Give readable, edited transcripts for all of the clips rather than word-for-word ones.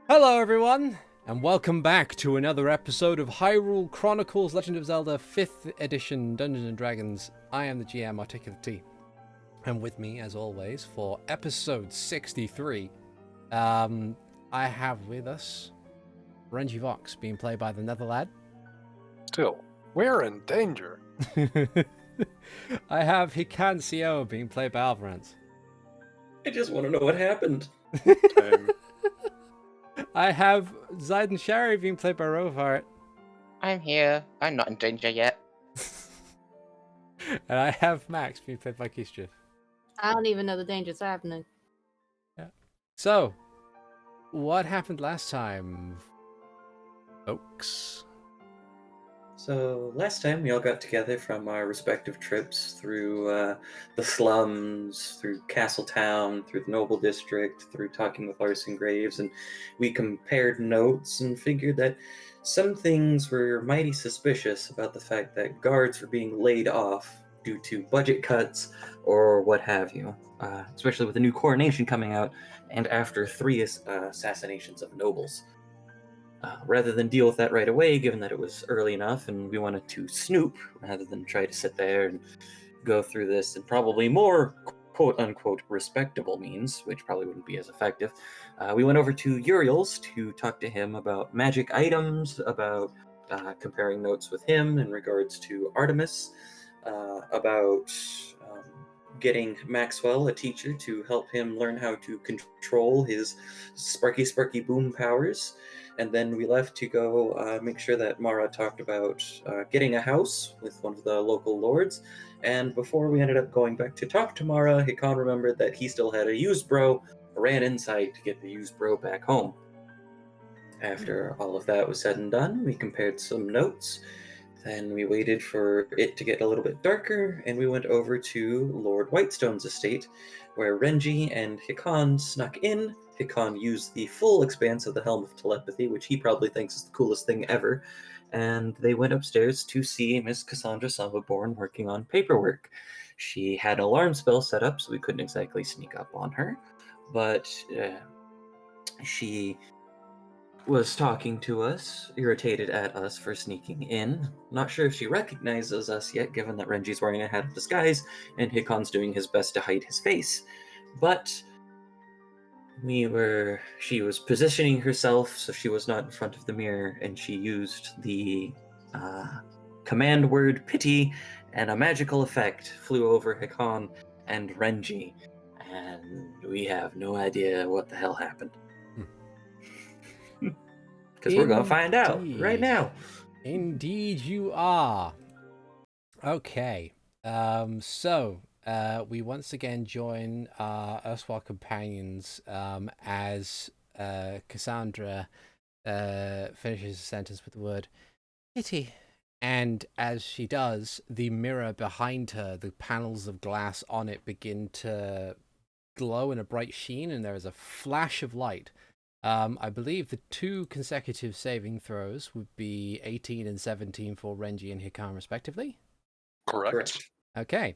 Hello everyone, and welcome back to another episode of Hyrule Chronicles Legend of Zelda 5th Edition Dungeons & Dragons. I am the GM, Articulate T, and with me, as always, for episode 63, I have with us Renji Vox, being played by the Netherlad. Still, we're in danger. I have Hikan Sio, being played by Avrdal. I just want to know what happened. I have Zaiden Shari, being played by Rovart. I'm here. I'm not in danger yet. And I have Max, being played by Keisha. I don't even know the dangers are happening. Yeah. So, what happened last time, folks? So last time we all got together from our respective trips through the slums, through Castletown, through the Noble District, through talking with Arson Graves, and we compared notes and figured that some things were mighty suspicious about the fact that guards were being laid off due to budget cuts or what have you, especially with the new coronation coming out and after 3 assassinations of nobles. Rather than deal with that right away, given that it was early enough and we wanted to snoop rather than try to sit there and go through this in probably more quote-unquote respectable means, which probably wouldn't be as effective, we went over to Uriel's to talk to him about magic items, about comparing notes with him in regards to Artemis, about getting Maxwell, a teacher, to help him learn how to control his sparky boom powers. And then we left to go make sure that Mara talked about getting a house with one of the local lords. And before we ended up going back to talk to Mara, Hikan remembered that he still had a used bro, ran inside to get the used bro back home. After all of that was said and done, we compared some notes. Then we waited for it to get a little bit darker, and we went over to Lord Whitestone's estate, where Renji and Hikan snuck in. Hikan used the full expanse of the Helm of Telepathy, which he probably thinks is the coolest thing ever, and they went upstairs to see Miss Cassandra Summerborne working on paperwork. She had an alarm spell set up, so we couldn't exactly sneak up on her, but she was talking to us, irritated at us for sneaking in. Not sure if she recognizes us yet, given that Renji's wearing a hat of disguise and Hikan's doing his best to hide his face. But she was positioning herself so she was not in front of the mirror, and she used the command word pity, and a magical effect flew over Hikan and Renji, and we have no idea what the hell happened. Because we're going to find out right now. Indeed you are. Okay. So we once again join our erstwhile companions as Cassandra finishes a sentence with the word pity. And as she does, the mirror behind her, the panels of glass on it begin to glow in a bright sheen, and there is a flash of light. I believe the 2 consecutive saving throws would be 18 and 17 for Renji and Hikan, respectively. Correct. Okay.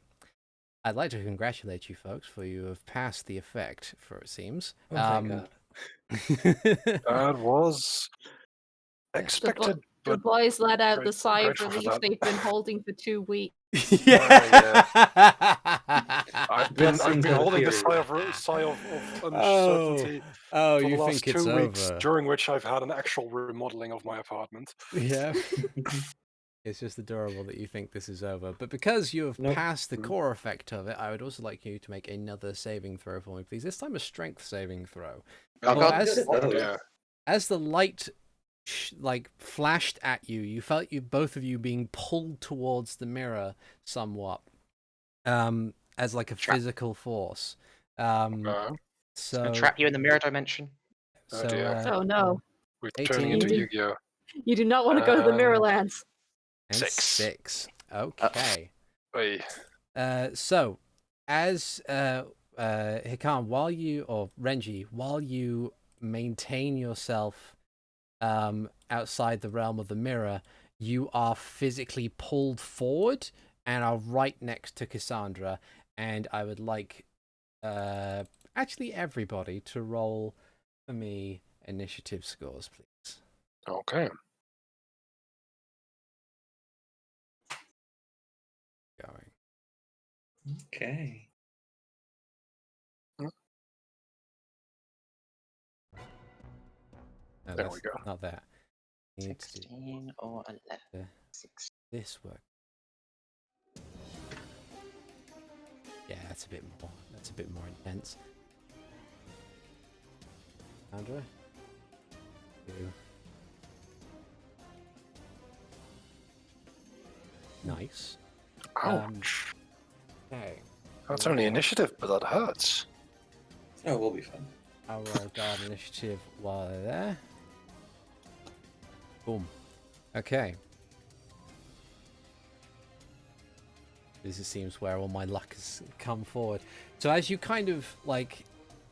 I'd like to congratulate you folks, for you have passed the effect, for it seems. Oh my god. That was expected. The boys let out the very sigh of grateful for relief that. they've been holding for 2 weeks. Yeah. I've been holding the sigh of uncertainty Oh, for you the last think it's 2 weeks, over? during which I've had an actual remodeling of my apartment. Yeah. It's just adorable that you think this is over. But because you have passed the core effect of it, I would also like you to make another saving throw for me, please. This time a strength saving throw. Oh, Well, God. as the light flashed at you, you felt both of you being pulled towards the mirror somewhat, as like a physical force. So Trap you in the mirror dimension. So, dear. Oh no. We're 18. turning into Yu-Gi-Oh! You do not want to go to the Mirrorlands. and 6. 6. Okay. Hey. So, as Hikan, Renji, while you maintain yourself outside the realm of the mirror, you are physically pulled forward and are right next to Cassandra. And I would like actually everybody to roll for me initiative scores, please. Okay. Going. Okay. No, There that's we go. not that. Need to do 16 or 11. the- 6. this work. Yeah, that's a bit more. That's a bit more intense. Cassandra? You. Nice. Ouch. Okay. That's only initiative, but that hurts. Oh, we'll be fine. I'll roll guard initiative while they're there. Boom. Okay. This seems where all my luck has come forward. So as you kind of like,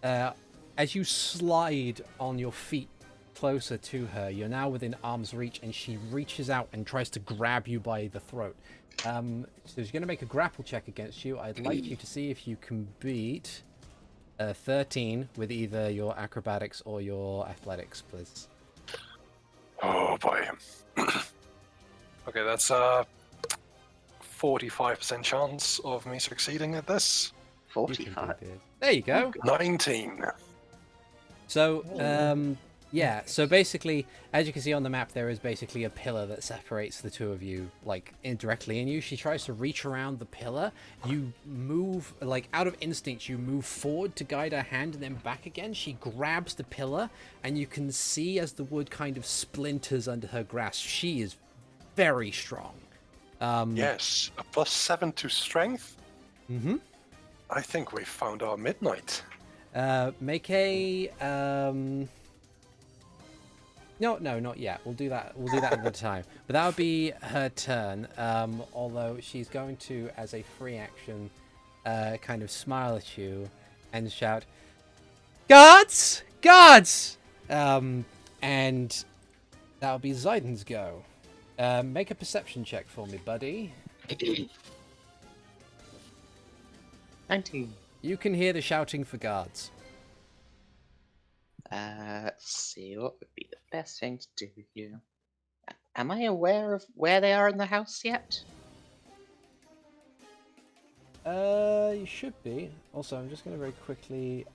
as you slide on your feet closer to her, you're now within arm's reach, and she reaches out and tries to grab you by the throat. So she's going to make a grapple check against you. I'd like you to see if you can beat 13 with either your acrobatics or your athletics, please. Oh boy. Okay, that's 45% chance of me succeeding at this. You can 45. beat it. There you go. 19. So, yeah, so basically, as you can see on the map, there is basically a pillar that separates the two of you, like, indirectly in you. She tries to reach around the pillar. You move, like, out of instinct, you move forward to guide her hand and then back again. She grabs the pillar, and you can see as the wood kind of splinters under her grasp. She is very strong. Yes, a +7 to strength. Mm-hmm. I think we found our midnight. Make a, No, not yet. We'll do that. We'll do that another time. But that would be her turn. Although she's going to, as a free action, kind of smile at you and shout, "Guards! Guards!" And that'll be Zaiden's go. Make a perception check for me, buddy. 19. You can hear the shouting for guards. Let's see, what would be the best thing to do here? Am I aware of where they are in the house yet? You should be. Also, I'm just going to very quickly.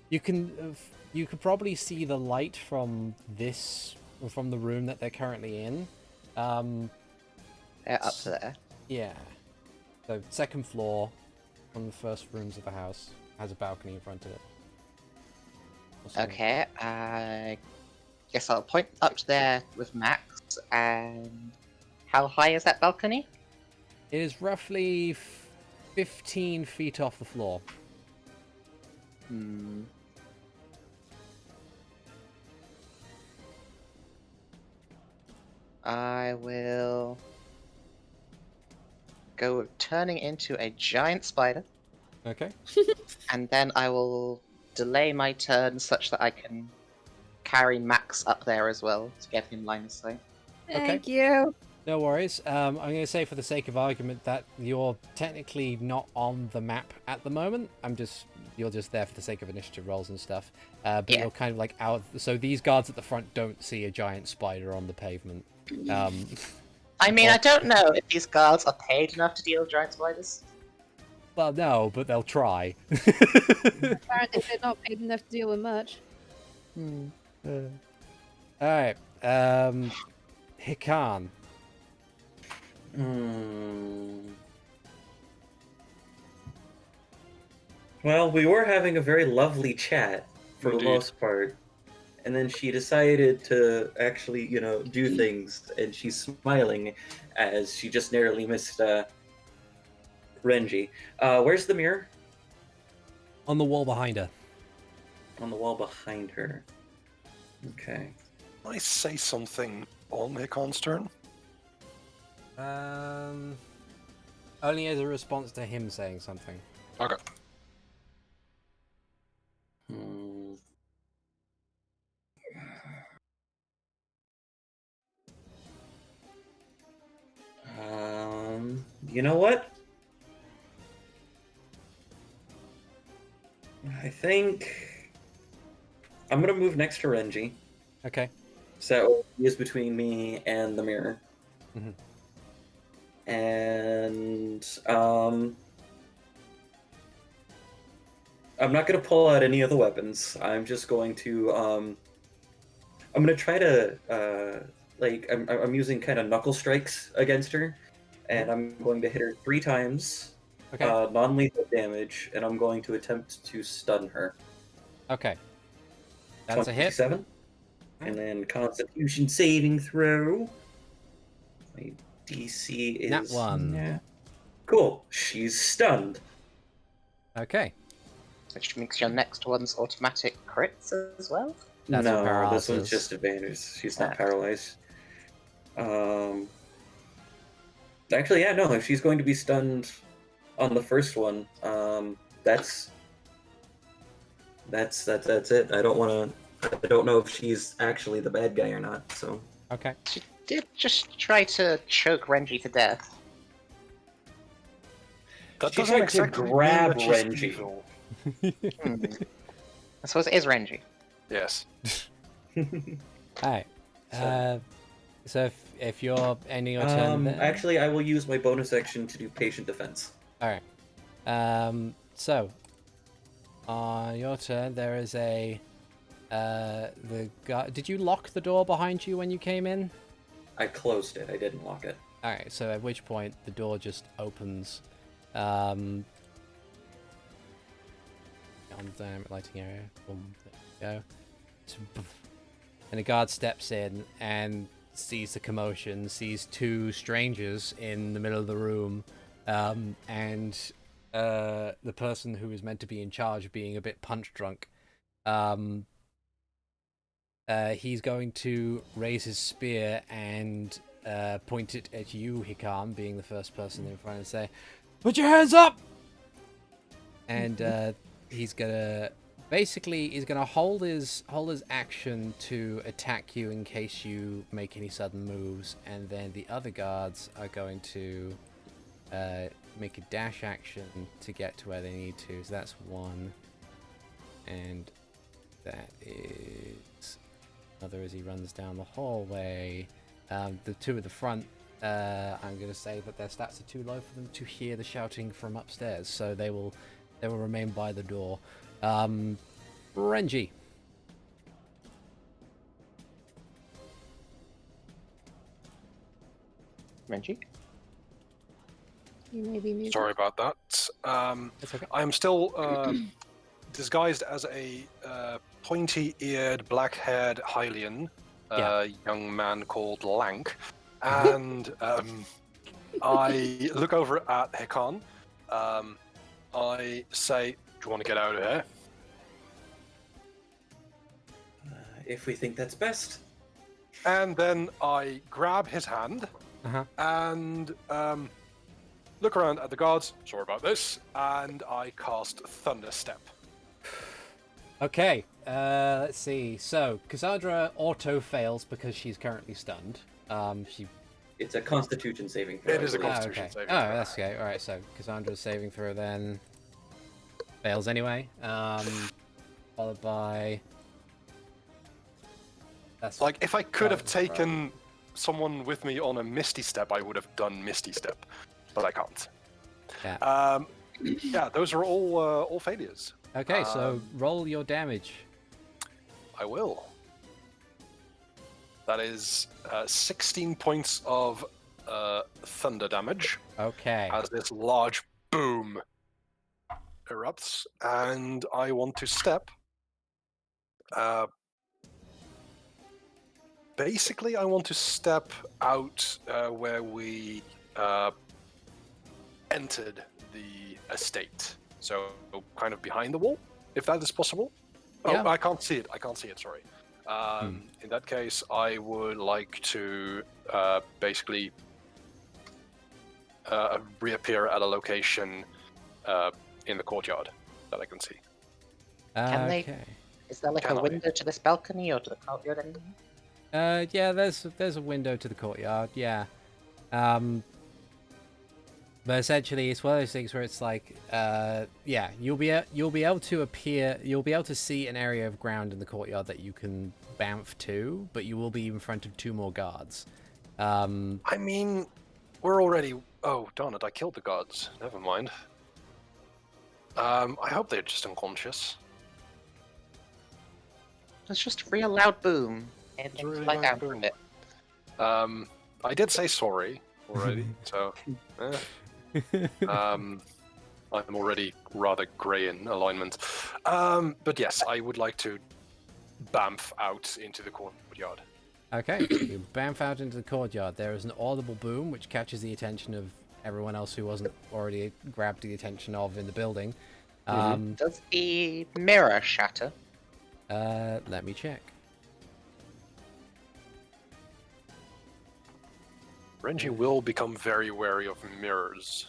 You could probably see the light from the room that they're currently in. They're up there. Yeah. So second floor, one of the first rooms of the house has a balcony in front of it. Also- Okay, I guess I'll point up there with Max, and how high is that balcony? It is roughly 15 feet off the floor. Hmm. I will go with turning into a giant spider, Okay. and then I will delay my turn such that I can carry Max up there as well to get him line of sight. Thank you. No worries. I'm going to say for the sake of argument that you're technically not on the map at the moment. You're just there for the sake of initiative rolls and stuff. But Yeah. you're kind of like out. So these guards at the front don't see a giant spider on the pavement. I mean, I don't know if these guards are paid enough to deal with giant spiders. Well, no, but they'll try. Apparently they're not paid enough to deal with much. All right. Hikan. Well, we were having a very lovely chat for the Indeed. most part. And then she decided to actually, do things. And she's smiling as she just narrowly missed Renji. Where's the mirror? On the wall behind her. On the wall behind her. Okay. Can I say something on Hikan's turn? Only as a response to him saying something. Okay. You know what? I think I'm gonna move next to Renji, Okay. so he is between me and the mirror. Mhm. And I'm not gonna pull out any of the weapons. I'm just going to I'm gonna try to I'm using kind of knuckle strikes against her, and I'm going to hit her 3 times, Okay. non-lethal damage, and I'm going to attempt to stun her. Okay. That's a hit. 27, and then Constitution saving throw. My DC is Nat 1. Yeah. Cool. She's stunned. Okay. Which makes your next one's automatic crits as well. That's what No, this paralysis one's is. just advantage. She's not Ah. paralyzed. Actually, yeah, no. If she's going to be stunned on the first one, that's it. I don't want to. I don't know if she's actually the bad guy or not. So Okay. She did just try to choke Renji to death. That She doesn't tried to exactly mean grab that she's Renji. evil. I suppose it is Renji. Yes. Alright. So if you're ending your turn there... actually, I will use my bonus action to do patient defense. Alright. So on your turn there is a did you lock the door behind you when you came in? I closed it. I didn't lock it. Alright, so at which point the door just opens. On the dynamic lighting area. Boom, there you go. And a guard steps in and sees the commotion, sees 2 strangers in the middle of the room, and the person who is meant to be in charge being a bit punch drunk. He's going to raise his spear and point it at you, Hikan, being the first person in front, and say, "Put your hands up!" And he's gonna hold his action to attack you in case you make any sudden moves, and then the other guards are going to make a dash action to get to where they need to. So that's 1, and that is another as he runs down the hallway. The 2 at the front, I'm going to say that their stats are too low for them to hear the shouting from upstairs, so they will remain by the door. Renji. Renji? You may be muted. Sorry about that. That's okay. I am still disguised as a pointy-eared, black-haired Hylian young man called Lank, and I look over at Hikan. I say, "Do you want to get out of here?" If we think that's best. And then I grab his hand and look around at the guards. Sorry about this. And I cast Thunder Step. Okay, let's see. So Cassandra auto fails because she's currently stunned. It's a Constitution saving throw. It is a I believe. Constitution okay. saving Oh, throw. that's okay. All right, so Cassandra's saving throw then fails anyway. Followed by. That's Like, if I could have Right. taken someone with me on a Misty Step, I would have done Misty Step, but I can't. Yeah. Yeah, those are all failures. Okay, so roll your damage. I will. That is 16 points of thunder damage Okay. as this large boom erupts, and I want to step. Basically, I want to step out where we entered the estate. So, kind of behind the wall, if that is possible. Yeah. Oh, I can't see it. Sorry. In that case, I would like to basically reappear at a location in the courtyard that I can see. Can they- Okay. Is there like Can a I? window to this balcony or to the courtyard? Anything? Yeah, there's a window to the courtyard. Yeah. But essentially, it's one of those things where it's like, yeah, you'll be able to see an area of ground in the courtyard that you can bamf to, but you will be in front of 2 more guards. I mean, we're already. Oh, darn it! I killed the guards. Never mind. I hope they're just unconscious. It's just a real loud boom. And It's things really fly loud down boom. from it. I did say sorry already, so. I'm already rather grey in alignment. But yes, I would like to bamf out into the courtyard. Okay, you bamf out into the courtyard. There is an audible boom which catches the attention of everyone else who wasn't already grabbed the attention of in the building. Does the mirror shatter? Let me check. Renji will become very wary of mirrors.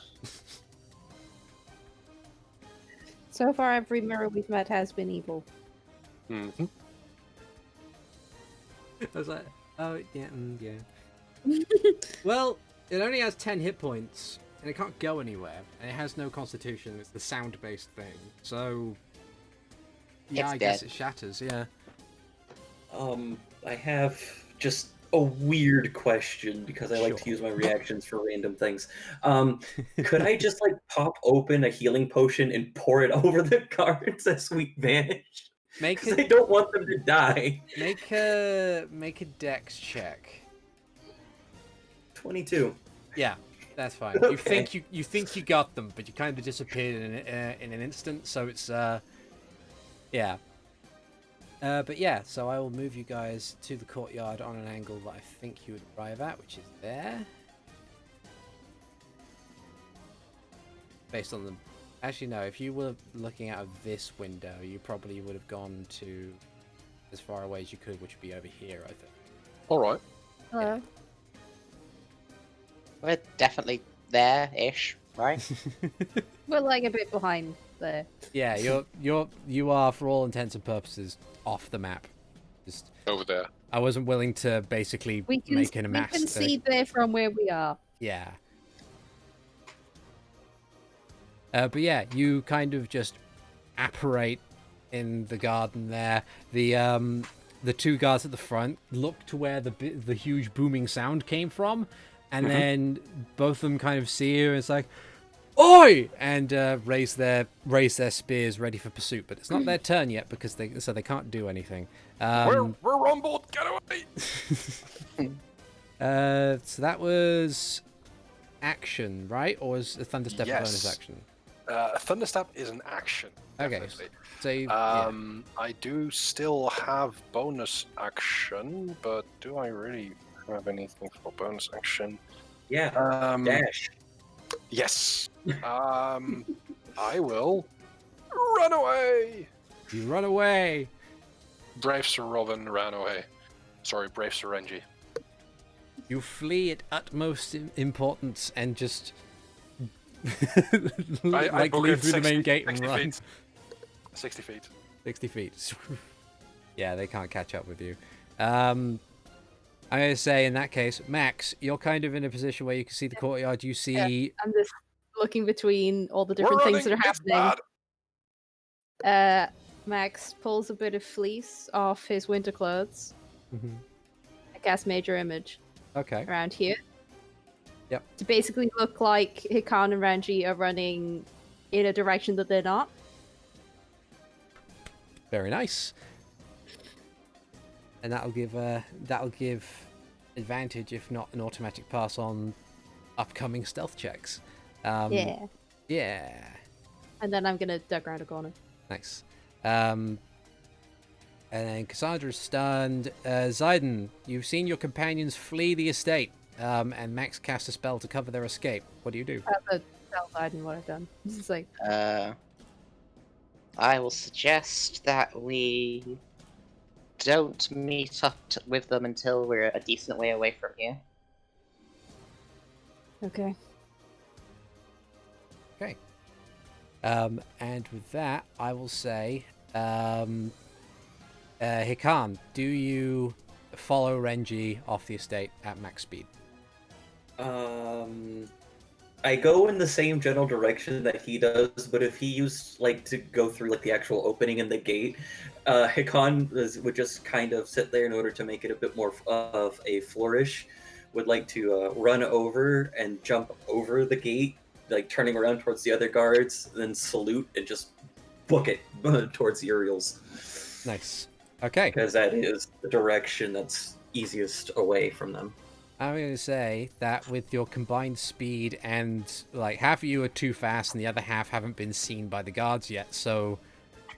So far, every mirror we've met has been evil. Mm-hmm. I was like, oh, yeah, yeah. Well, it only has 10 hit points, and it can't go anywhere, and it has no constitution. It's the sound-based thing. So, yeah, It's I guess dead. it shatters, yeah. I have just a weird question because I like to Sure. use my reactions for random things. Could I just like pop open a healing potion and pour it over the guards as we vanish? Make Because I a, don't want them to die. make a dex check. 22. Yeah, that's fine. Okay. You think you got them, but you kind of disappeared in an instant. So it's yeah. But yeah, so I will move you guys to the courtyard on an angle that I think you would arrive at, which is there. Based on the, actually no, if you were looking out of this window, you probably would have gone to as far away as you could, which would be over here, I think. All right. Hello. We're definitely there-ish, right? We're like a bit behind there. Yeah, you are for all intents and purposes off the map. Just Over there. I wasn't willing to basically We can, make an we mass. can see there from where we are. Yeah. But yeah, you kind of just apparate in the garden there. The 2 guards at the front look to where the huge booming sound came from, and then both of them kind of see you. And it's like, "Oi!" and raise their spears ready for pursuit. But it's not their turn yet because they can't do anything. We're on board. Get away! So that was action, right? Or was a thunderstep a bonus Yes. action? Thunderstep is an action. Okay. Definitely. So yeah. I do still have bonus action, but do I really have anything for bonus action? Yeah. Dash. Yes. I will run away. You run away. Brave Sir Robin ran away. Sorry, Brave Sir Renji. You flee at utmost importance and just I book leave it through the main 60 gate and 60 run. feet. 60 feet. 60 feet. Yeah, they can't catch up with you. I'm going to say in that case, Max, you're kind of in a position where you can see the courtyard. You see... I'm just looking between all the We're different things running. that are It's happening. bad. Max pulls a bit of fleece off his winter clothes. Mhm. I cast Major Image Okay. around here. Yep. To basically look like Hikan and Renji are running in a direction that they're not. Very nice. And that'll give advantage, if not an automatic pass on upcoming stealth checks. Yeah. Yeah. And then I'm gonna duck around a corner. Nice. And then Cassandra's stunned. Zayden, you've seen your companions flee the estate, and Max cast a spell to cover their escape. What do you do? That's outside and what I've done. It's like, I will suggest that we don't meet up with them until we're a decent way away from here. okay. Okay. And with that, I will say, Hikan, do you follow Renji off the estate at max speed? I go in the same general direction that he does, but if he used like to go through like the actual opening in the gate, would just kind of sit there in order to make it a bit more of a flourish. Would like to run over and jump over the gate, like turning around towards the other guards, then salute and just book it towards the Uriels. Nice. Okay. Because that is the direction that's easiest away from them. I'm going to say that with your combined speed and like half of you are too fast and the other half haven't been seen by the guards yet, so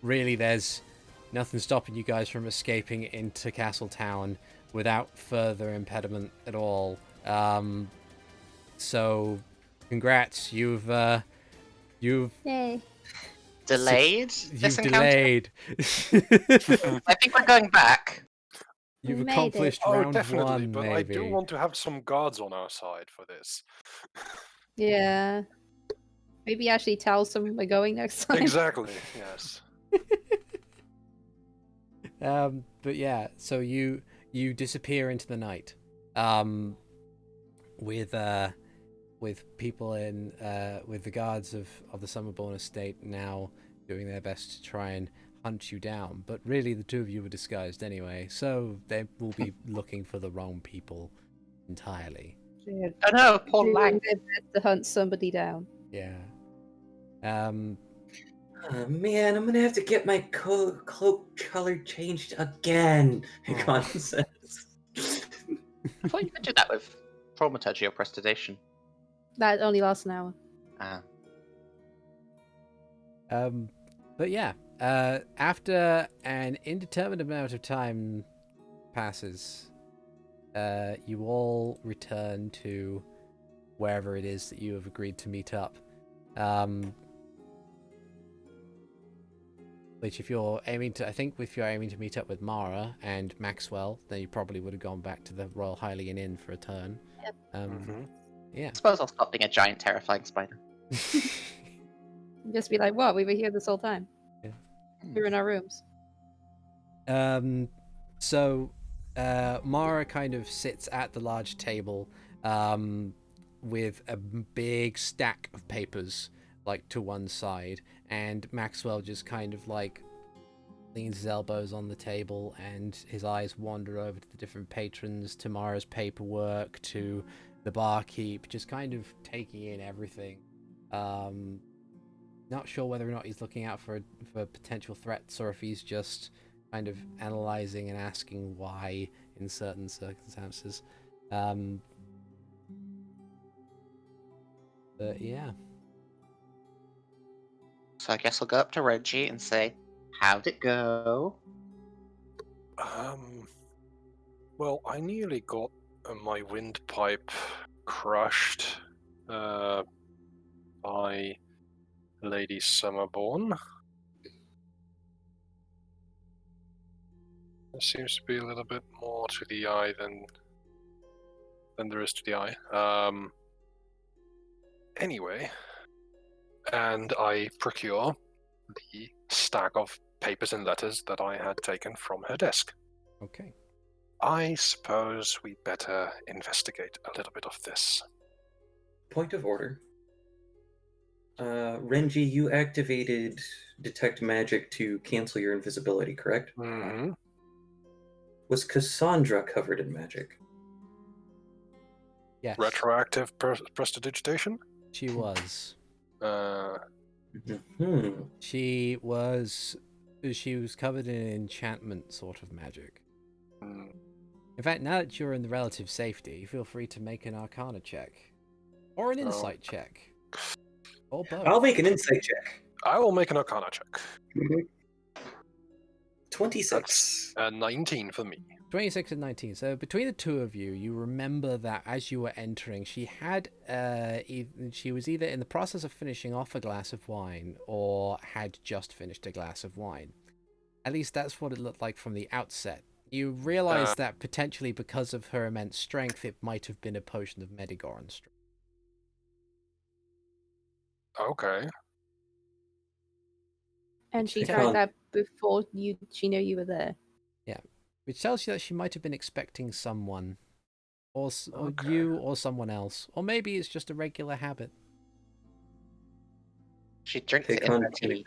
really there's nothing stopping you guys from escaping into Castle Town without further impediment at all. So congrats, you've Yay. Delayed this encounter? delayed. I think we're going back. You've We made it. accomplished Oh, round definitely, one, but maybe. I do want to have some guards on our side for this. Yeah. Maybe actually tell someone we're going next time. Exactly, yes. But yeah, so you disappear into the night, with people in with the guards of the Summerborne estate now doing their best to try and hunt you down. But really, the two of you were disguised anyway, so they will be looking for the wrong people entirely. Yeah, Oh no, poor doing Lang. their best to hunt somebody down. Yeah. Oh, man, I'm gonna have to get my cloak color changed again. Oh. Hikan says. I thought you could do that with thaumaturgy or prestidigitation. That only lasts an hour. But yeah, after an indeterminate amount of time passes, you all return to wherever it is that you have agreed to meet up. Which if you're aiming to, I think if you're aiming to meet up with Mara and Maxwell, then you probably would have gone back to the Royal Hylian Inn for a turn. Yep. Yeah. I suppose I'll stop being a giant, terrifying spider. Just be like, what? We were here this whole time. Yeah. We were in our rooms. So Mara kind of sits at the large table with a big stack of papers like to one side, and Maxwell just kind of like leans his elbows on the table and his eyes wander over to the different patrons, to Mara's paperwork, to the barkeep, just kind of taking in everything. Not sure whether or not he's looking out for potential threats or if he's just kind of analyzing and asking why in certain circumstances. But yeah. So I guess I'll go up to Renji and say, how'd it go? Well, I nearly got my windpipe crushed by Lady Summerborne. There seems to be a little bit more to the eye than there is to the eye. Anyway, and I procure the stack of papers and letters that I had taken from her desk. Okay. I suppose we'd better investigate a little bit of this. Point of order. Renji, you activated Detect Magic to cancel your invisibility, correct? Mm-hmm. Was Cassandra covered in magic? Yes. Retroactive prestidigitation? She was. She was covered in enchantment sort of magic. In fact, now that you're in the relative safety, feel free to make an Arcana check. Or an Insight check. Or both. I'll make an Insight check. I will make an Arcana check. 26. That's 19 for me. 26 and 19. So between the two of you, you remember that as you were entering, she had she was either in the process of finishing off a glass of wine or had just finished a glass of wine. At least that's what it looked like from the outset. You realize that potentially because of her immense strength, it might have been a potion of Medigoron strength. Okay. And she I tried can't- that before she knew you were there. Yeah. Which tells you that she might have been expecting someone. Or Okay. you or someone else. Or maybe it's just a regular habit. She drinks it in her tea.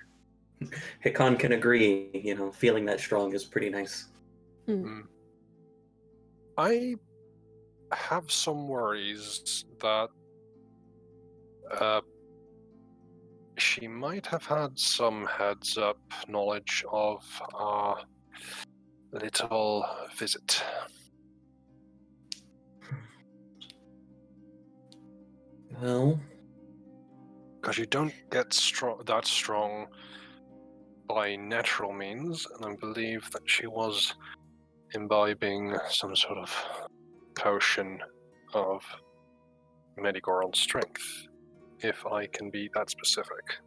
Hikan can agree. Feeling that strong is pretty nice. I have some worries that she might have had some heads-up knowledge of our little visit. Well, Because you don't get that strong by natural means, and I believe that she was imbibing some sort of potion of Medigoral strength, if I can be that specific.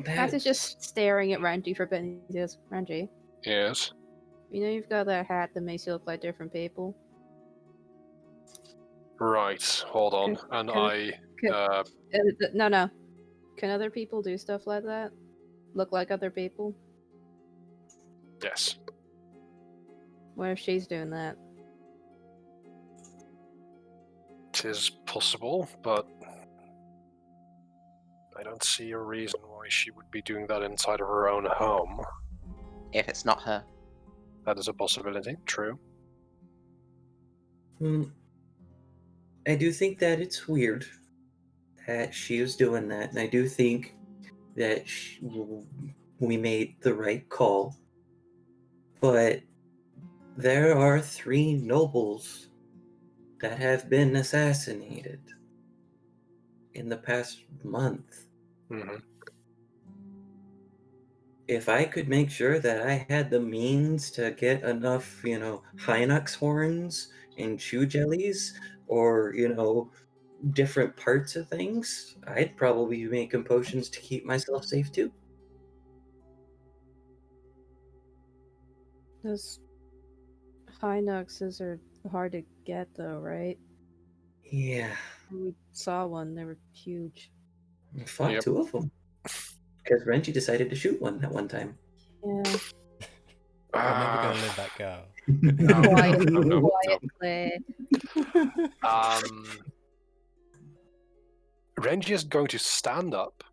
Kat is just staring at Renji for a bit. He says, Renji, Yes. you've got that hat that makes you look like different people. Right, hold on. And No. Can other people do stuff like that? Look like other people? Yes. What if she's doing that? It is possible, but I don't see a reason why she would be doing that inside of her own home. If it's not her. That is a possibility, true. I do think that it's weird that she is doing that, and I do think that we made the right call. But there are 3 nobles that have been assassinated in the past month. Mm-hmm. If I could make sure that I had the means to get enough, Hinox horns and chew jellies, or, different parts of things, I'd probably be making potions to keep myself safe too. Those Hinoxes are hard to get, though, right? Yeah. We saw one. They were huge. I fought 2 of them. Because Renji decided to shoot one at one time. Yeah. I'm never going to let that go. Quiet. Renji is going to stand up.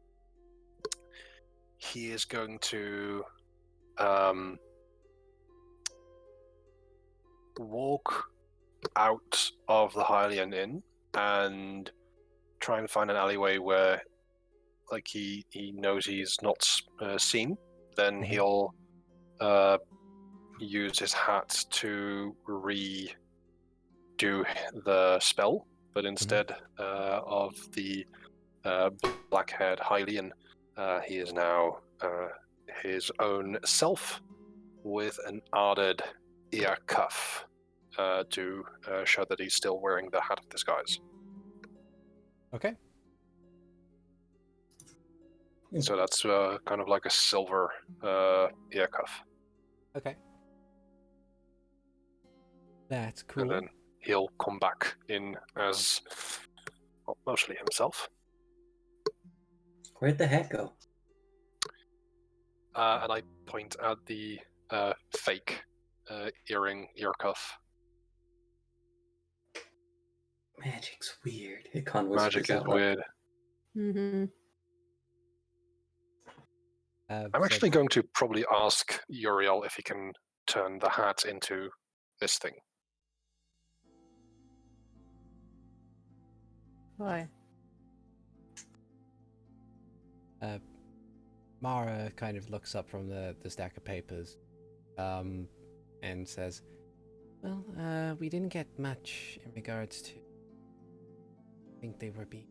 He is going to walk out of the Hylian Inn and try and find an alleyway where, he knows he's not seen. Then he'll use his hat to redo the spell, but instead of the black-haired Hylian, he is now his own self with an arded ear cuff to show that he's still wearing the hat of disguise. Okay. So that's kind of like a silver ear cuff. Okay. That's cool. And then he'll come back in as mostly himself. Where'd the hat go? And I point at the fake ear cuff. Magic's weird. Hikan Magic is weird. Mm-hmm. I'm actually going to probably ask Uriel if he can turn the hat into this thing. Why? Mara kind of looks up from the stack of papers and says, well, we didn't get much in regards to... I think they were being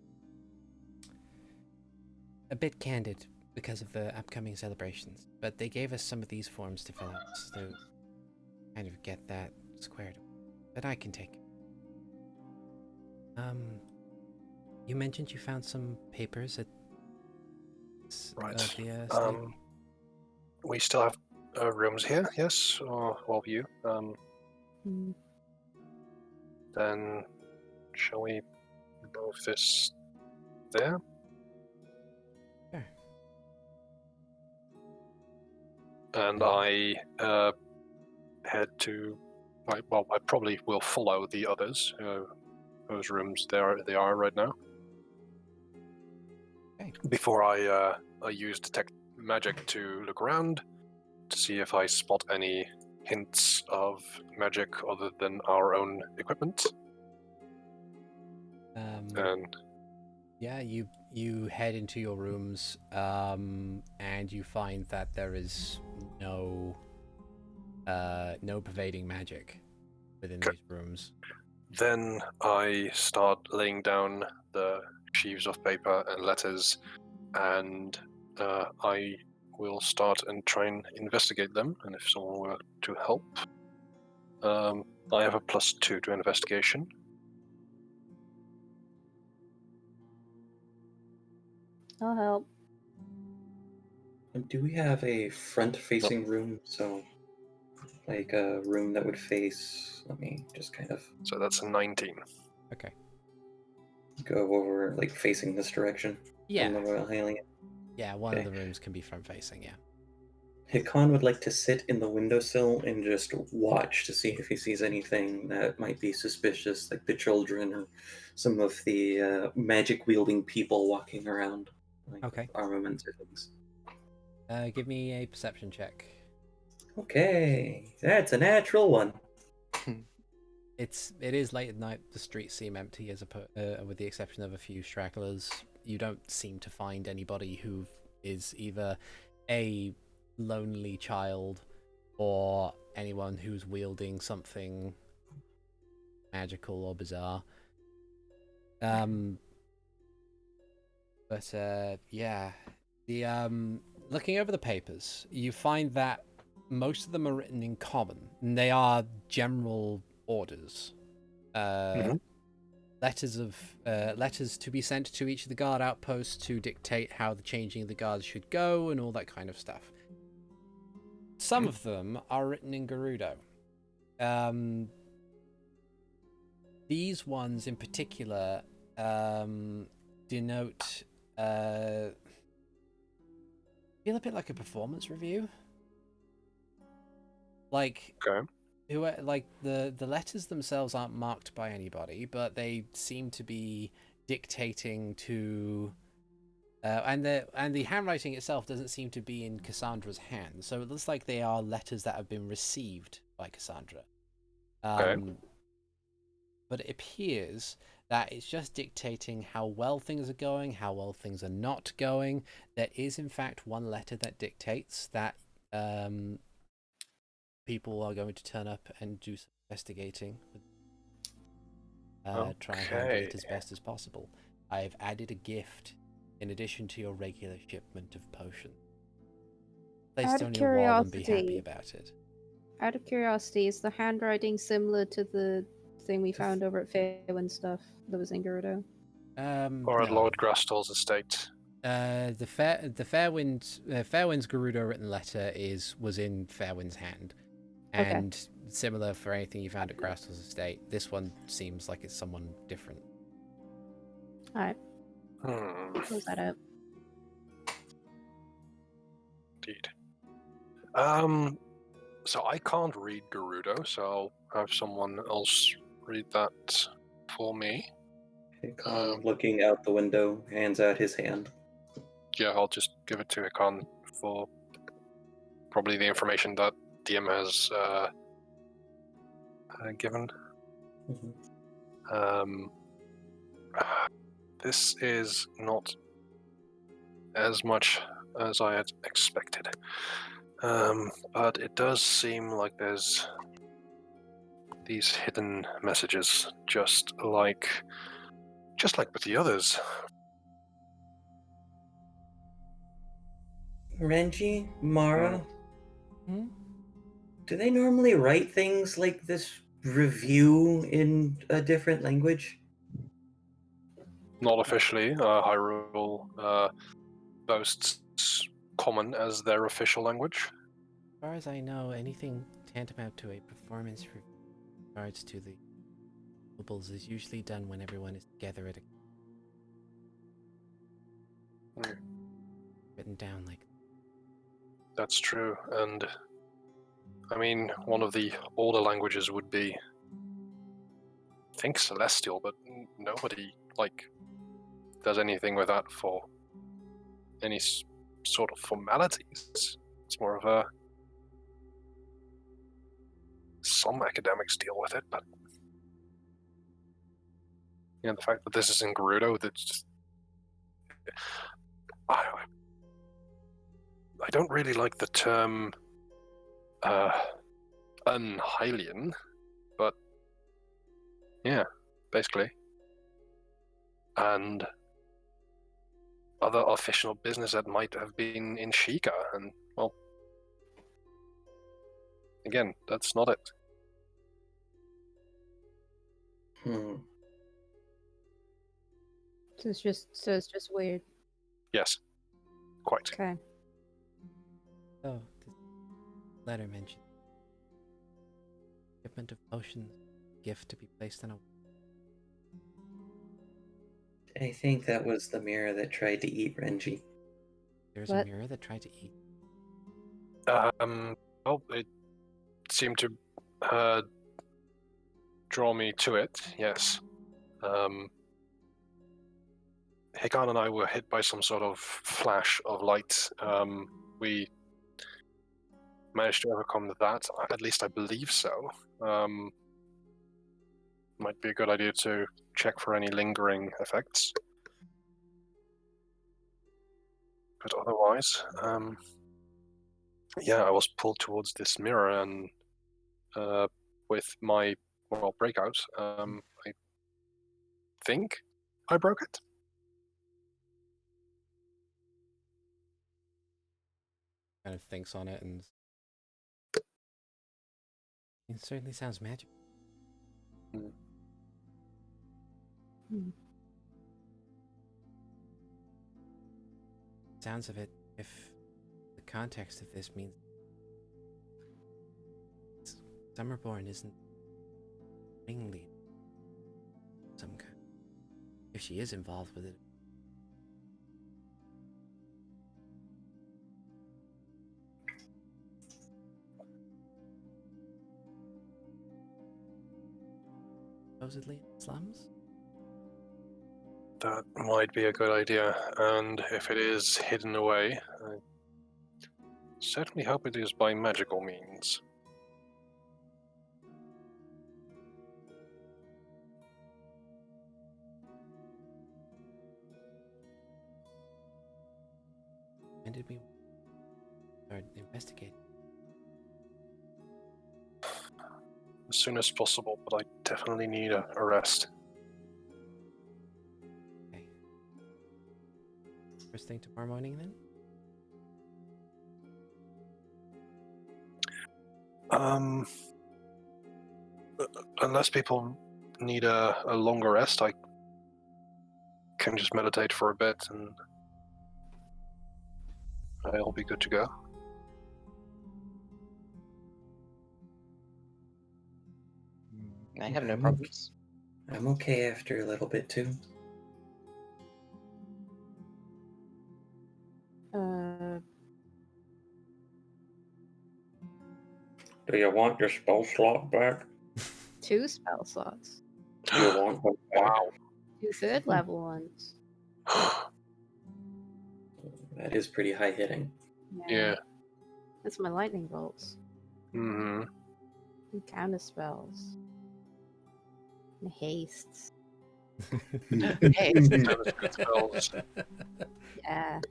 a bit candid because of the upcoming celebrations, but they gave us some of these forms to fill out to kind of get that squared away. But I can take it. You mentioned you found some papers at Right. We still have rooms here, yes? Or all of you. Then shall we move this there? Sure. And I head to... I probably will follow the others. Those rooms, they are right now. Okay. Before I use detect magic to look around to see if I spot any hints of magic other than our own equipment. And Yeah, you head into your rooms, and you find that there is no pervading magic within these rooms. then I start laying down the sheaves of paper and letters, and I will start and try and investigate them. And if someone were to help, I have a +2 to investigation. I'll help. Do we have a front-facing room? So, like a room that would face. Let me just kind of So that's a 19. Okay. go over, like facing this direction. Yeah. From the Royal Alien. Yeah, one Okay. of the rooms can be front facing, yeah. Hikan would like to sit in the windowsill and just watch to see if he sees anything that might be suspicious, like the children or some of the magic-wielding people walking around, like Okay. armaments or things. Give me a perception check. Okay, that's a natural one. It is late at night. The streets seem empty, with the exception of a few stragglers. You don't seem to find anybody who is either a lonely child or anyone who's wielding something magical or bizarre. Yeah, looking over the papers, you find that most of them are written in common, and they are general orders. Letters to be sent to each of the guard outposts to dictate how the changing of the guards should go and all that kind of stuff. Some of them are written in Gerudo. These ones in particular denote feel a bit like a performance review. Like, Okay. The letters themselves aren't marked by anybody, but they seem to be dictating to, and the handwriting itself doesn't seem to be in Cassandra's hand, so it looks like they are letters that have been received by Cassandra. Okay. But it appears that it's just dictating how well things are going, how well things are not going. There is, in fact, one letter that dictates that people are going to turn up and do some investigating. Try and handle it as best as possible. I've added a gift in addition to your regular shipment of potions. Place it on your wall and be happy about it. Out of curiosity, is the handwriting similar to the thing we found over at Fairwind stuff that was in Gerudo? Or at No. Lord Grastal's estate. The Fairwind's Gerudo written letter was in Fairwind's hand. And similar for anything you found at Grastal's estate. This one seems like it's someone different. Alright. Close that up. Indeed. So I can't read Gerudo, so I'll have someone else read that for me. Hikan, looking out the window, hands out his hand. Yeah, I'll just give it to Hikan for probably the information that DM has given. This is not as much as I had expected, but it does seem like there's these hidden messages, just like with the others. Renji, Mara, do they normally write things like this review in a different language? Not officially. Hyrule boasts Common as their official language. As far as I know, anything tantamount to a performance review in regards to the nobles is usually done when everyone is together at a written down like. That's true, and I mean, one of the older languages would be, I think, Celestial, but nobody does anything with that for any sort of formalities. It's more of a some academics deal with it, but the fact that this is in Gerudo, that's I don't really like the term unhylian, but yeah, basically. And other official business that might have been in Sheikah, and well, again, that's not it. So it's just weird. Yes, quite. Okay. Oh, this letter mentioned shipment of potions, gift to be placed on a. I think that was the mirror that tried to eat Renji. There's What? a mirror that tried to eat. Well, it seemed to draw me to it. Yes. Hikan and I were hit by some sort of flash of light. We managed to overcome that. At least I believe so. Might be a good idea to check for any lingering effects. But otherwise, yeah, I was pulled towards this mirror, and with my breakout, I think I broke it. Kind of thinks on it, and it certainly sounds magical. Sounds of it, if the context of this means Summerborne isn't ringleader some kind. If she is involved with it. Supposedly in the slums? That might be a good idea, and if it is hidden away, I certainly hope it is by magical means. When did we start investigating? As soon as possible, but I definitely need a rest. Okay. First thing tomorrow morning then? Unless people need a longer rest, I can just meditate for a bit and I'll be good to go. I have no I'm problems. I'm okay after a little bit too. Do you want your spell slot back? 2 spell slots. Do you want them back? Wow. 2 third level ones. That is pretty high hitting. Yeah. That's my lightning bolts. Mm-hmm. And counter spells. And hastes. Hey, Spells. Yeah.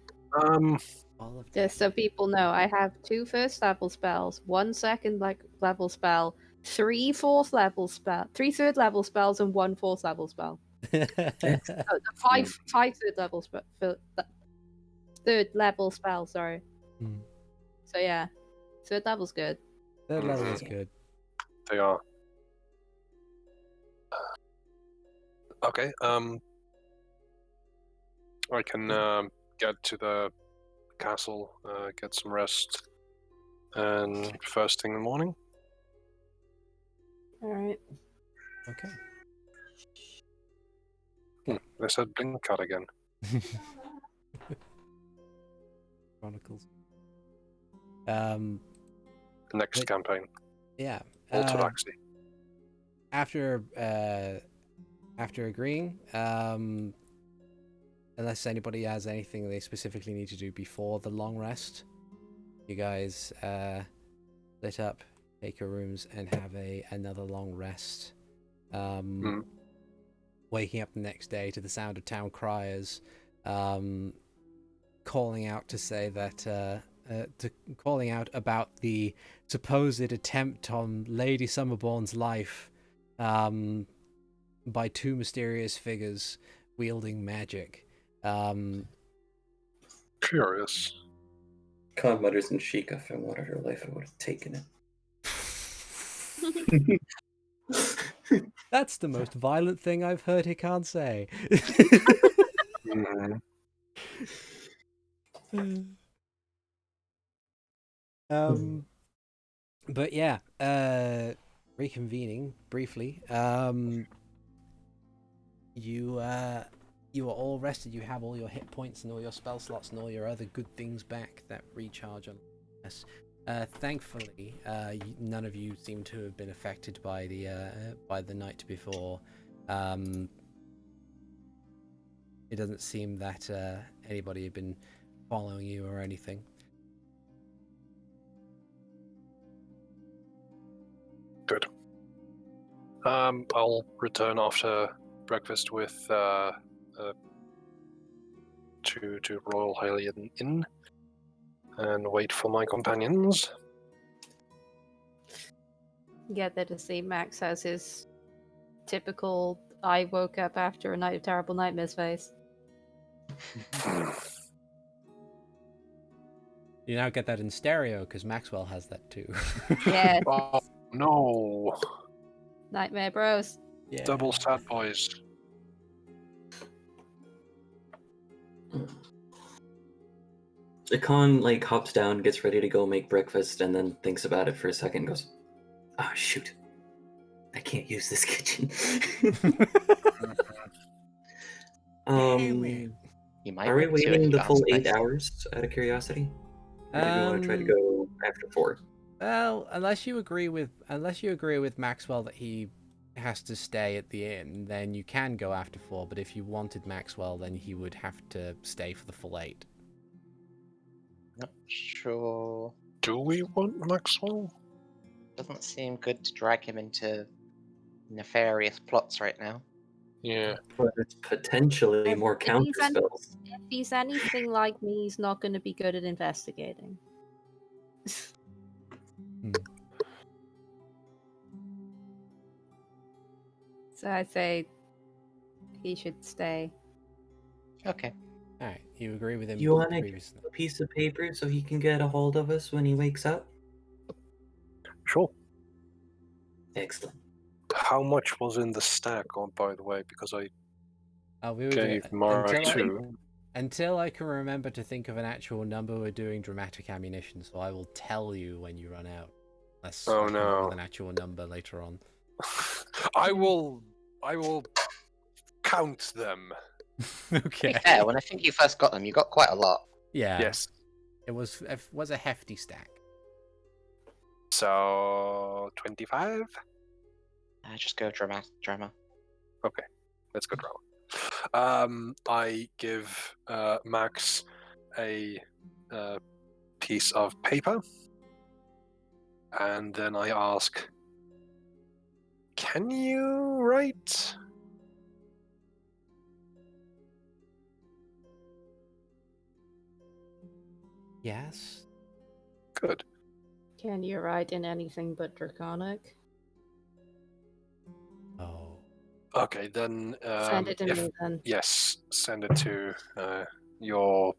All of Just so people know, I have 2 first level spells, 1 second level spell, 3 fourth level spell, 3 third level spells, and 1 fourth level spell. Oh, 5 third level third level spell. Sorry. Hmm. So yeah, third level's good. That level is good. They are. Okay, I can get to the castle, get some rest, and first thing in the morning. All right. Okay. They said blink cut again. Chronicles. The next But- campaign. Yeah. Orthodoxy. After agreeing, unless anybody has anything they specifically need to do before the long rest, you guys split up, take your rooms, and have another long rest. Waking up the next day to the sound of town criers calling out to say that calling out about the supposed attempt on Lady Summerborne's life by two mysterious figures wielding magic. Curious. Khan mutters in Sheik, if I wanted her life, I would have taken it. That's the most violent thing I've heard Hikan say. But yeah, reconvening briefly. You are all rested. You have all your hit points and all your spell slots and all your other good things back that recharge on. Yes. Thankfully, none of you seem to have been affected by the night before. It doesn't seem that anybody had been following you or anything. Good. I'll return after breakfast with to Royal Hylian Inn and wait for my companions. Get there to see Max has his typical I woke up after a night of terrible nightmares face. You now get that in stereo because Maxwell has that too. Yeah. Oh no! Nightmare Bros. Yeah. Double sad boys. The Khan hops down, gets ready to go make breakfast, and then thinks about it for a second and goes, "Ah, shoot. I can't use this kitchen." You might Are we want to if waiting you the are full 8 spicy. hours, out of curiosity? Or do you want to try to go after 4? Well, unless you agree with Maxwell that he has to stay at the inn, then you can go after 4. But if you wanted Maxwell, then he would have to stay for the full 8. Not sure. Do we want Maxwell? Doesn't seem good to drag him into nefarious plots right now. Yeah. But it's potentially more If counter he's, spells. if he's anything like me, he's not going to be good at investigating. So I say he should stay. Okay. Alright, you agree with him You want to previously. a piece of paper so he can get a hold of us when he wakes up? Sure. Excellent. How much was in the stack, by the way? Because I We were gave Mara until 2. Until I can remember to think of an actual number, we're doing dramatic ammunition, so I will tell you when you run out. Unless Oh, I come up no. with an actual number later on. I will count them. To Okay. be fair, when I think you first got them, you got quite a lot. Yeah. Yes. It was a hefty stack. So 25. Just go drama. Okay, let's go drama. I give Max a piece of paper, and then I ask, "Can you write?" Yes. Good. Can you write in anything but Draconic? Oh. Okay, then. Send it to me then. Yes, send it to your.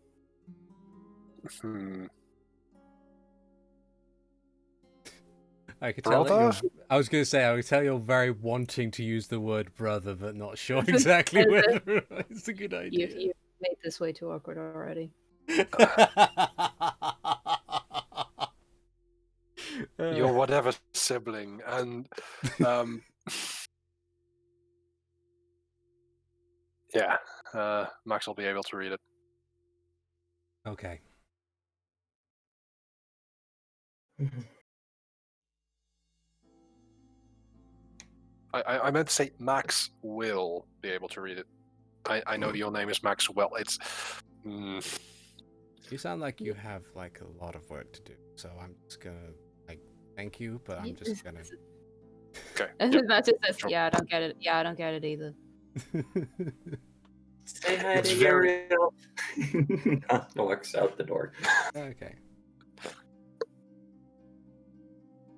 I could tell that Brother? I was going to say, I could tell you're very wanting to use the word brother, but not sure exactly whether it's a good idea. You've made this way too awkward already. Your whatever sibling, and yeah, Max will be able to read it. Okay. I meant to say Max will be able to read it. I know your name is Max. Well, it's. You sound like you have like a lot of work to do, so I'm just gonna like thank you, but I'm just gonna. Okay. That's just says, Sure. yeah, I don't get it. Yeah, I don't get it either. Say hi It's to very- Uriel. Walks out the door. Okay.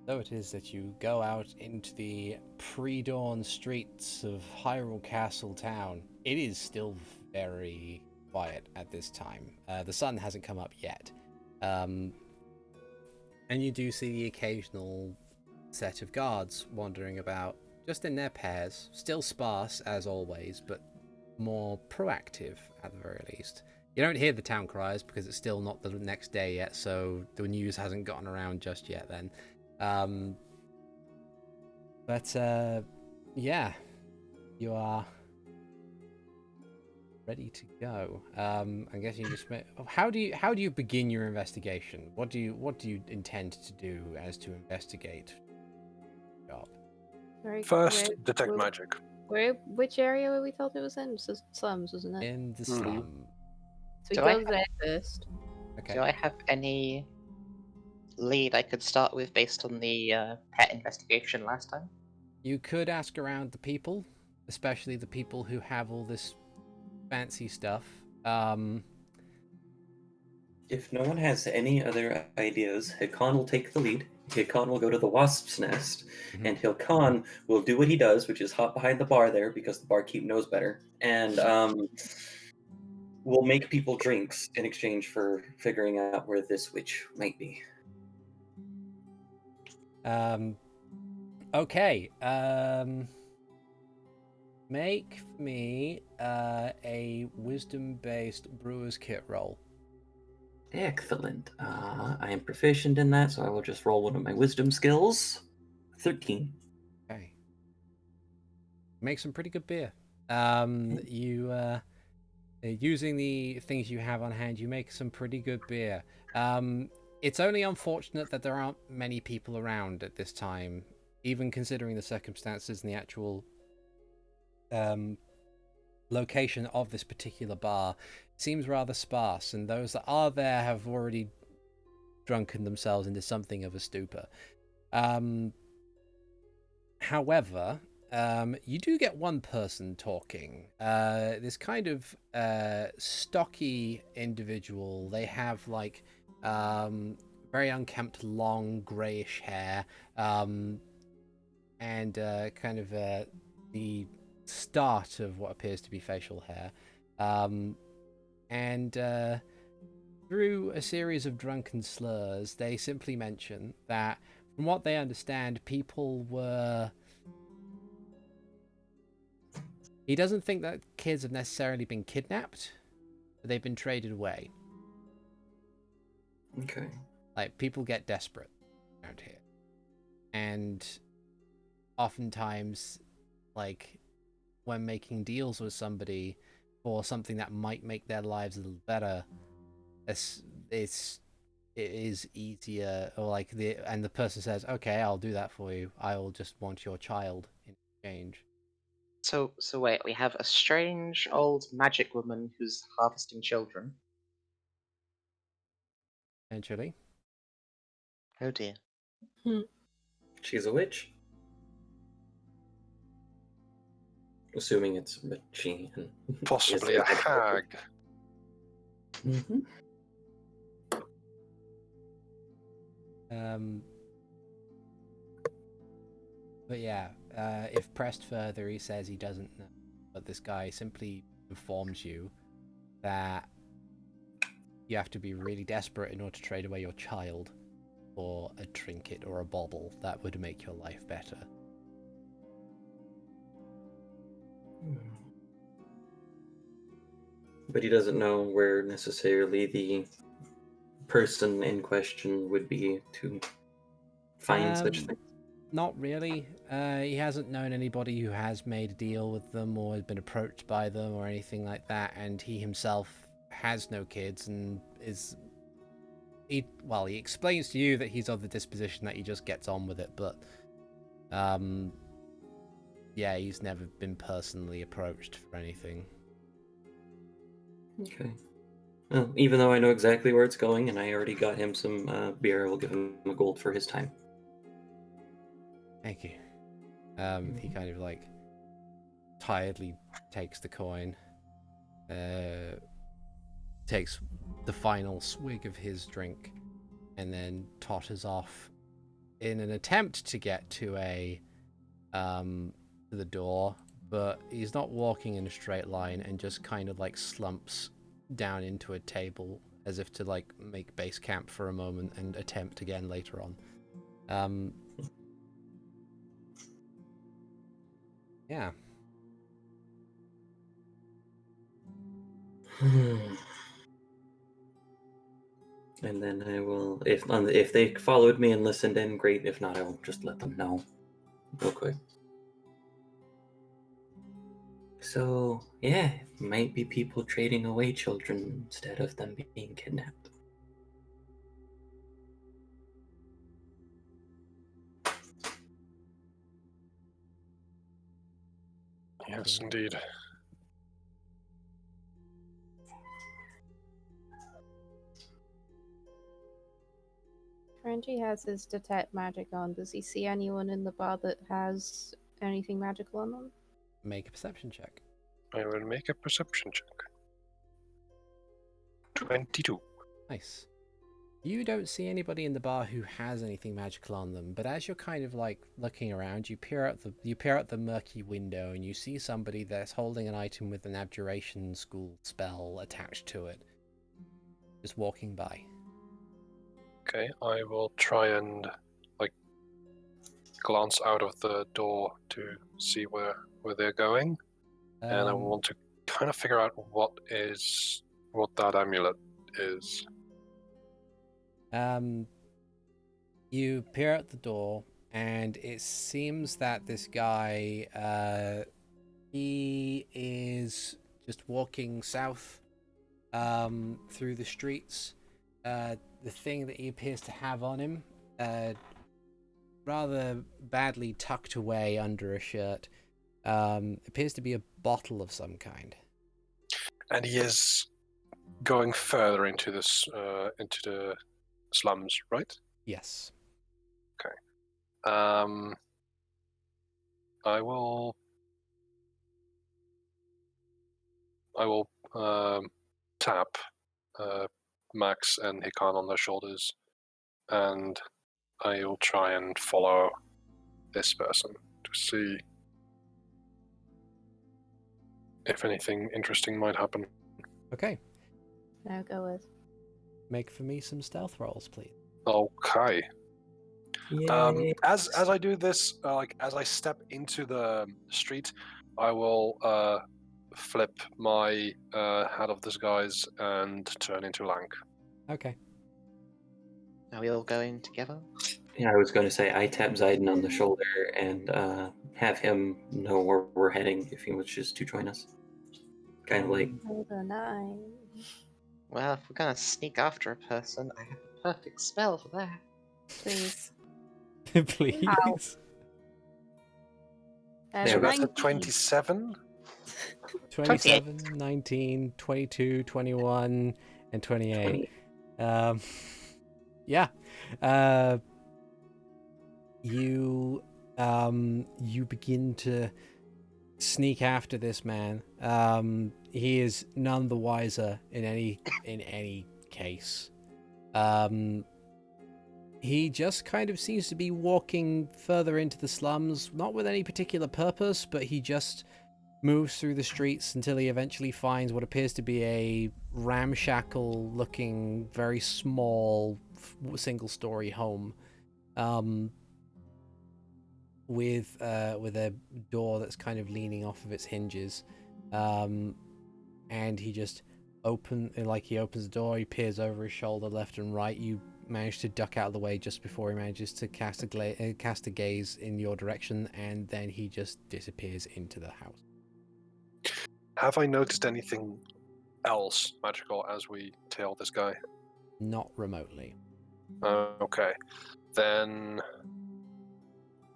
So it is that you go out into the pre-dawn streets of Hyrule Castle town. It is still very quiet at this time. The sun hasn't come up yet. And you do see the occasional set of guards wandering about, just in their pairs, still sparse as always, but more proactive at the very least. You don't hear the town criers because it's still not the next day yet, so the news hasn't gotten around just yet then. Yeah, you are ready to go. I guess you just how do you begin your investigation? What do you intend to do as to investigate? Job. First, detect magic. Which area were we told it was in? Slums, wasn't it? In the Mhm. slum. So we Do I go have- there first. Okay. Do I have any lead I could start with based on the pet investigation last time? You could ask around the people, especially the people who have all this fancy stuff. If no one has any other ideas, Hikan will take the lead. Hikan will go to the wasp's nest, Mhm. and Hikan will do what he does, which is hop behind the bar there because the barkeep knows better, and will make people drinks in exchange for figuring out where this witch might be. Okay. Make me a wisdom-based brewer's kit roll. Excellent. I am proficient in that, so I will just roll one of my wisdom skills. 13. Okay. Make some pretty good beer. Using the things you have on hand, you make some pretty good beer. It's only unfortunate that there aren't many people around at this time, even considering the circumstances and the actual location of this particular bar. It seems rather sparse, and those that are there have already drunken themselves into something of a stupor. However, you do get one person talking. This kind of stocky individual. They have like very unkempt, long, greyish hair, and kind of the start of what appears to be facial hair. And through a series of drunken slurs, they simply mention that, from what they understand, people were... He doesn't think that kids have necessarily been kidnapped, but they've been traded away. Okay. Like, people get desperate around here. And oftentimes, like, when making deals with somebody for something that might make their lives a little better, it is easier, or like the person says, okay, I'll do that for you. I will just want your child in exchange. So wait, we have a strange old magic woman who's harvesting children. Eventually. Oh dear. She's a witch. Assuming it's a she. Possibly a hag. Mm-hmm. But yeah, if pressed further, he says he doesn't know. But this guy simply informs you that you have to be really desperate in order to trade away your child for a trinket or a bauble that would make your life better. But he doesn't know where necessarily the person in question would be to find such things. Not really. He hasn't known anybody who has made a deal with them or has been approached by them or anything like that, and he himself has no kids and he explains to you that he's of the disposition that he just gets on with it, but yeah, he's never been personally approached for anything. Okay. Well, even though I know exactly where it's going, and I already got him some beer, I will give him a gold for his time. Thank you. He kind of like tiredly takes the coin, takes the final swig of his drink, and then totters off in an attempt to get to the door, but he's not walking in a straight line and just kind of like slumps down into a table as if to like make base camp for a moment and attempt again later on. Yeah. And then I will, if they followed me and listened in, great. If not, I will just let them know real quick. So, yeah, might be people trading away children instead of them being kidnapped. Yes, indeed. Renji has his detect magic on. Does he see anyone in the bar that has anything magical on them? Make a perception check. I will make a perception check. 22. Nice. You don't see anybody in the bar who has anything magical on them, but as you're kind of like looking around, you peer out the murky window and you see somebody that's holding an item with an abjuration school spell attached to it, just walking by. Okay, I will try and glance out of the door to see where they're going, and I want to kind of figure out what that amulet is. You peer out the door, and it seems that this guy, he is just walking south, through the streets. The thing that he appears to have on him, rather badly tucked away under a shirt, appears to be a bottle of some kind. And he is going further into this, into the slums, right? Yes. Okay. I will tap Max and Hikan on their shoulders, and I will try and follow this person to see if anything interesting might happen. Okay. Now go with. Make for me some stealth rolls, please. Okay. Yay. As I do this, as I step into the street, I will flip my hat of disguise and turn into Lank. Okay. Are we all going together? Yeah, I was going to say I tap Zayden on the shoulder and have him know where we're heading if he wishes to join us. Kind of like, Roll the 9. Well, if we're gonna sneak after a person, I have a perfect spell for that. Please. Please. Ow. That's There we go. That's a 19. 27. 27, 19, 22, 21, and 28. 20. Yeah. You begin to sneak after this man. He is none the wiser in any case. He just kind of seems to be walking further into the slums, not with any particular purpose, but he just moves through the streets until he eventually finds what appears to be a ramshackle looking, very small, single-story home, with a door that's kind of leaning off of its hinges, and he just opens the door. He peers over his shoulder left and right. You manage to duck out of the way just before he manages to cast a gaze in your direction, and then he just disappears into the house. Have I noticed anything else magical as we tail this guy? Not remotely. Okay. Then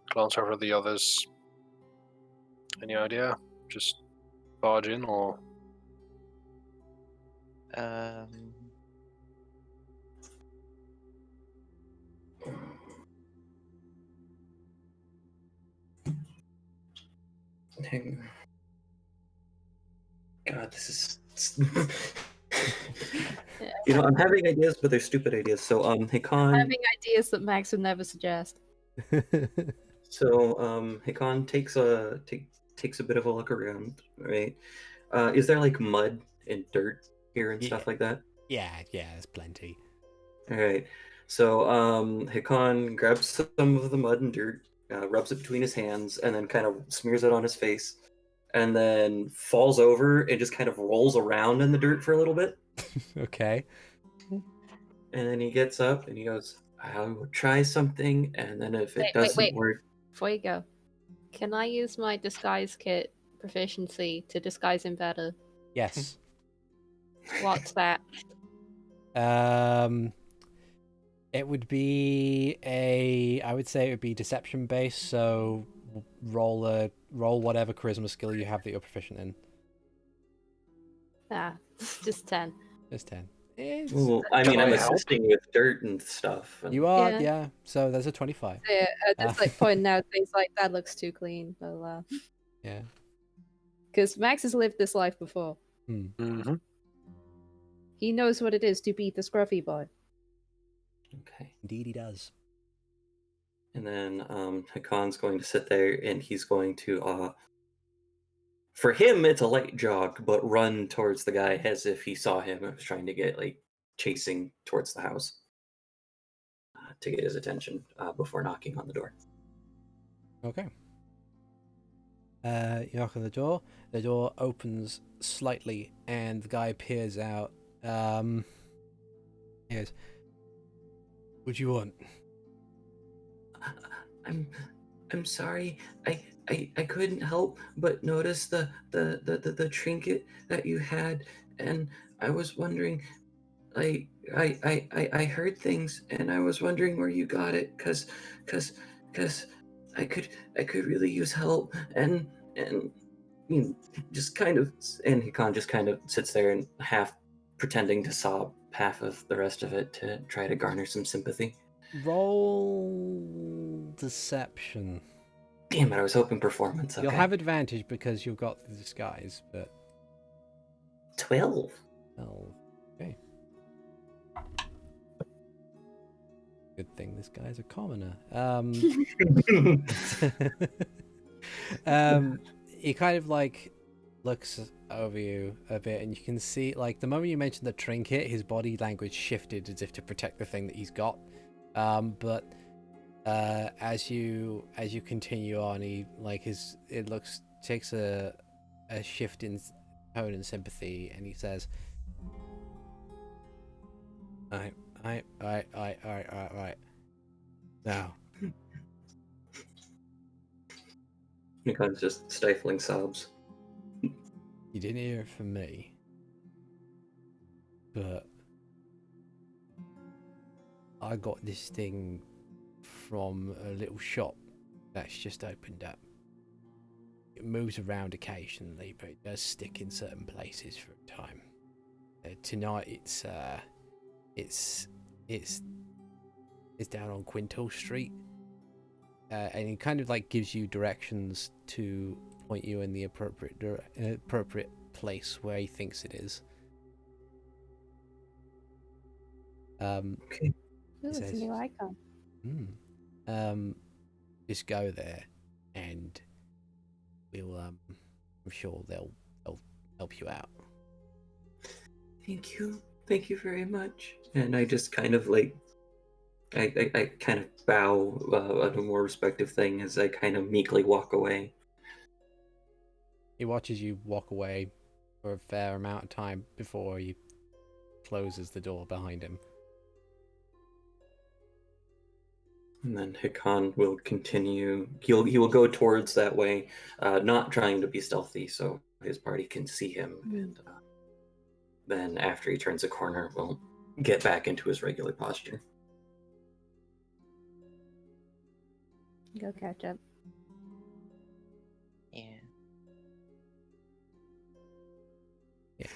glance over the others. Any idea? Just barge in, or? Um, Hang on. God, this is. I'm having ideas, but they're stupid ideas. So, Hikan. Having ideas that Max would never suggest. So, Hikan takes a bit of a look around, right? Is there like mud and dirt here and stuff like that? Yeah, there's plenty. All right. So, Hikan grabs some of the mud and dirt, rubs it between his hands, and then kind of smears it on his face, and then falls over and just kind of rolls around in the dirt for a little bit. Okay. And then he gets up and he goes, "I will try something," and then if it doesn't wait. work, Before you go, can I use my disguise kit proficiency to disguise him better? Yes. What's that? It would be I would say it would be deception based. So roll whatever charisma skill you have that you're proficient in. Just 10. Just 10. well, I mean, Can I'm I help? assisting with dirt and stuff. And... You are, Yeah. yeah. So there's a 25. Yeah, just like pointing out things like that looks too clean. Yeah. Because Max has lived this life before. Mm-hmm. He knows what it is to beat the scruffy boy. Okay. Indeed, he does. And then Hakon's going to sit there and he's going to, for him, it's a light jog, but run towards the guy as if he saw him and was trying to get, like, chasing towards the house to get his attention before knocking on the door. Okay. You knock on the door. The door opens slightly, and the guy peers out. He goes, "What do you want?" I'm sorry. I couldn't help but notice the trinket that you had, and I was wondering, I heard things, and I was wondering where you got it, cause I could really use help, and just kind of, and Hikan just kind of sits there and half pretending to sob half of the rest of it to try to garner some sympathy. Roll deception. Damn it, I was hoping performance. Okay. You'll have advantage because you've got the disguise, but 12. oh, okay. Good thing this guy's a commoner. He kind of like looks over you a bit, and you can see, like, the moment you mentioned the trinket, his body language shifted as if to protect the thing that he's got. But as you continue on, he takes a shift in tone and sympathy, and he says, "All right. Now." Nikon's just stifling sobs. You didn't hear it from me, but I got this thing from a little shop that's just opened up. It moves around occasionally, but it does stick in certain places for a time. Tonight it's down on Quintal Street, and it kind of like gives you directions to point you in the appropriate place where he thinks it is. Okay. Ooh, it's says, a new icon. Just go there, and we'll I'm sure they'll help you out. Thank you very much. And I just kind of like, I kind of bow at a more respectful thing as I kind of meekly walk away. He watches you walk away for a fair amount of time before he closes the door behind him. And then Hikan will continue. He will go towards that way, not trying to be stealthy, so his party can see him. And then after he turns a corner, we'll get back into his regular posture. Go catch up. Yeah.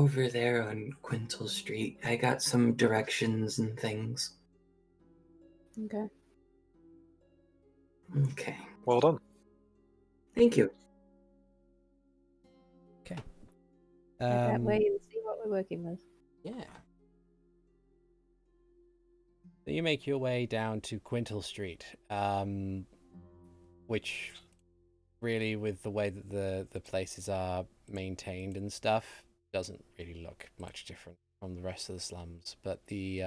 over there on Quintal Street. I got some directions and things. Okay. Okay. Well done. Thank you. Okay. Head that way and see what we're working with. Yeah. So you make your way down to Quintal Street, which really, with the way that the places are maintained and stuff, doesn't really look much different from the rest of the slums. But the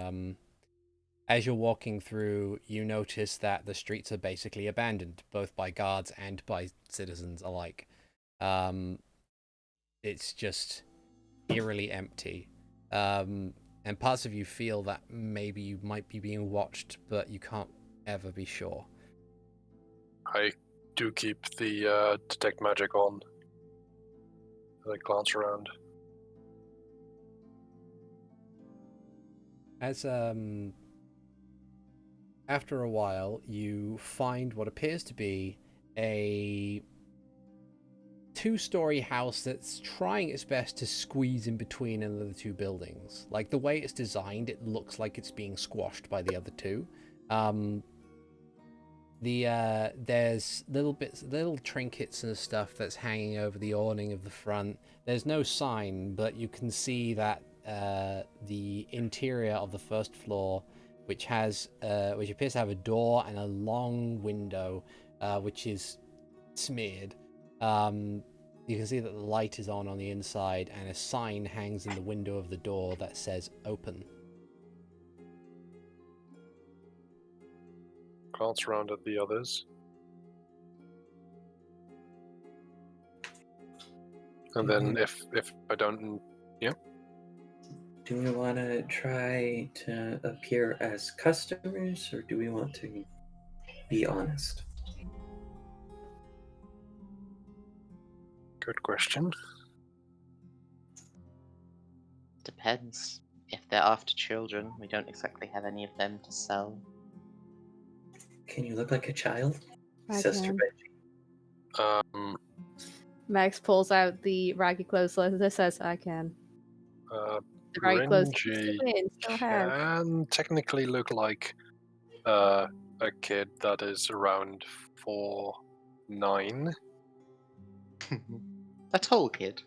as you're walking through, you notice that the streets are basically abandoned, both by guards and by citizens alike. It's just eerily empty. And parts of you feel that maybe you might be being watched, but you can't ever be sure. I do keep the detect magic on. As I glance around. As after a while, you find what appears to be a two-story house that's trying its best to squeeze in between another two buildings. Like, the way it's designed, it looks like it's being squashed by the other two. There's little trinkets and stuff that's hanging over the awning of the front. There's no sign, but you can see that the interior of the first floor, which appears to have a door and a long window, which is smeared. You can see that the light is on the inside, and a sign hangs in the window of the door that says "Open." Glance around at the others. And then if I don't... Yeah? Do we want to try to appear as customers, or do we want to be honest? Good question. Depends. If they're after children, we don't exactly have any of them to sell. Can you look like a child? I Sister can. Benji. Max pulls out the raggy clothes that says, I can. The raggy clothes Renji still have. can technically look like a kid that is around 4'9". A tall kid.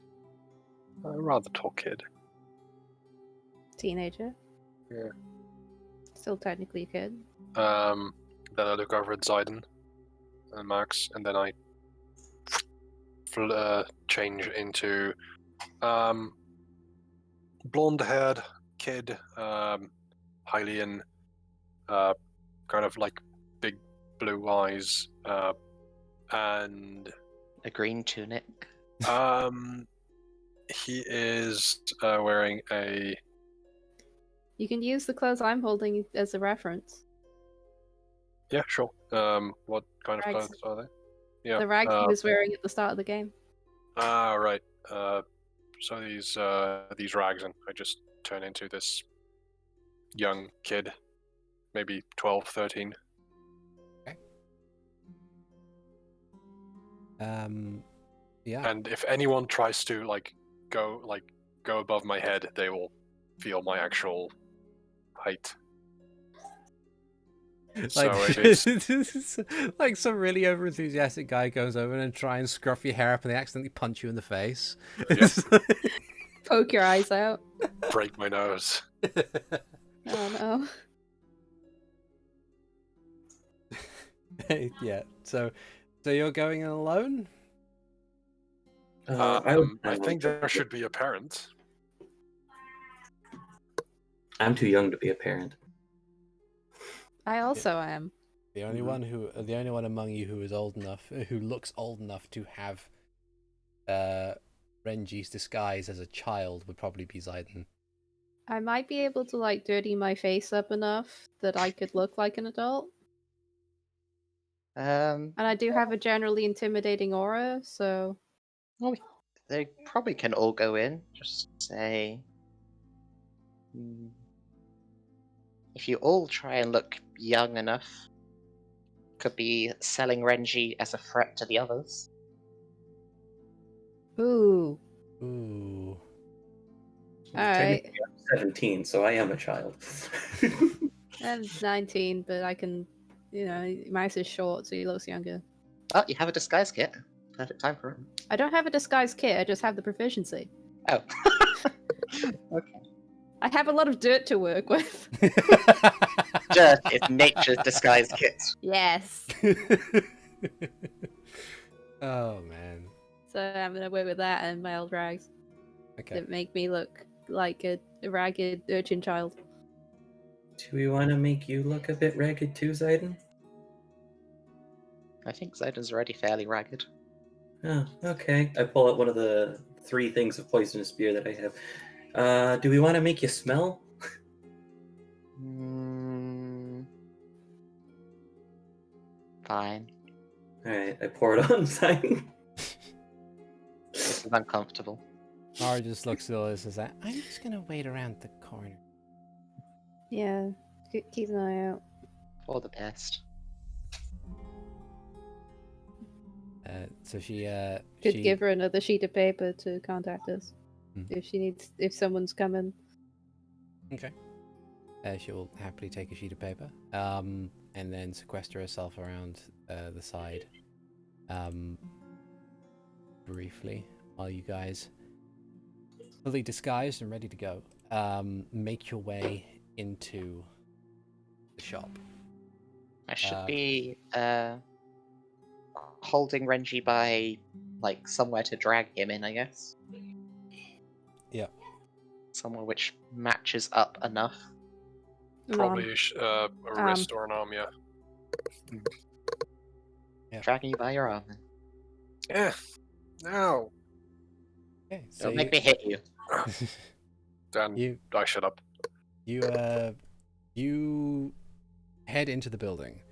A rather tall kid. Teenager. Yeah. Still technically a kid. Then I look over at Zayden and Max, and then I change into blonde-haired kid, Hylian, kind of like big blue eyes, and A green tunic. he is wearing a... You can use the clothes I'm holding as a reference. Yeah, sure. What kind of Rags. clothes are they? Yeah. The rags he was wearing at the start of the game. Ah, right. So these rags, and I just turn into this young kid, maybe 12, 13. Okay. Yeah. And if anyone tries to go above my head, they will feel my actual height. So Like, it is... like some really overenthusiastic guy goes over and try and scruff your hair up, and they accidentally punch you in the face. Yep. Poke your eyes out. Break my nose. Oh no. Yeah. So you're going in alone? I think there should be a parent. I'm too young to be a parent. I also am. The only one among you who is old enough, who looks old enough to have Renji's disguise as a child, would probably be Zayden. I might be able to dirty my face up enough that I could look like an adult. And I do have a generally intimidating aura, so... Well, they probably can all go in. Just say... If you all try and look young enough, could be selling Renji as a threat to the others. Ooh. Ooh. Alright. Technically, I'm 17, so I am a child. I'm 19, but I can, Mouse is short, so he looks younger. Oh, you have a disguise kit. Perfect time for it. I don't have a disguise kit, I just have the proficiency. Oh. Okay. I have a lot of dirt to work with. Dirt is nature's disguise kit. Yes. Oh man. So I'm gonna work with that and my old rags Okay. that make me look like a ragged urchin child. Do we want to make you look a bit ragged too, Zayden? I think Zoda's already fairly ragged. Oh, okay. I pull out one of the 3 things of poisonous beer that I have. Do we want to make you smell? Fine. Alright, I pour it on Zayden. This is uncomfortable. Mara just looks at all this and says, I'm just gonna wait around the corner. Yeah, keep an eye out. For the best. So she Could give her another sheet of paper to contact us Hmm. if someone's coming. Okay. She will happily take a sheet of paper, and then sequester herself around the side, briefly, while you guys, fully disguised and ready to go, make your way into the shop. I should be holding Renji by like somewhere to drag him in, I guess. Yeah. Somewhere which matches up enough. Probably a wrist or an arm, yeah. Dragging you by your arm. Yeah. No. Okay. So Don't make me hit you. Dan, I shut up. You head into the building.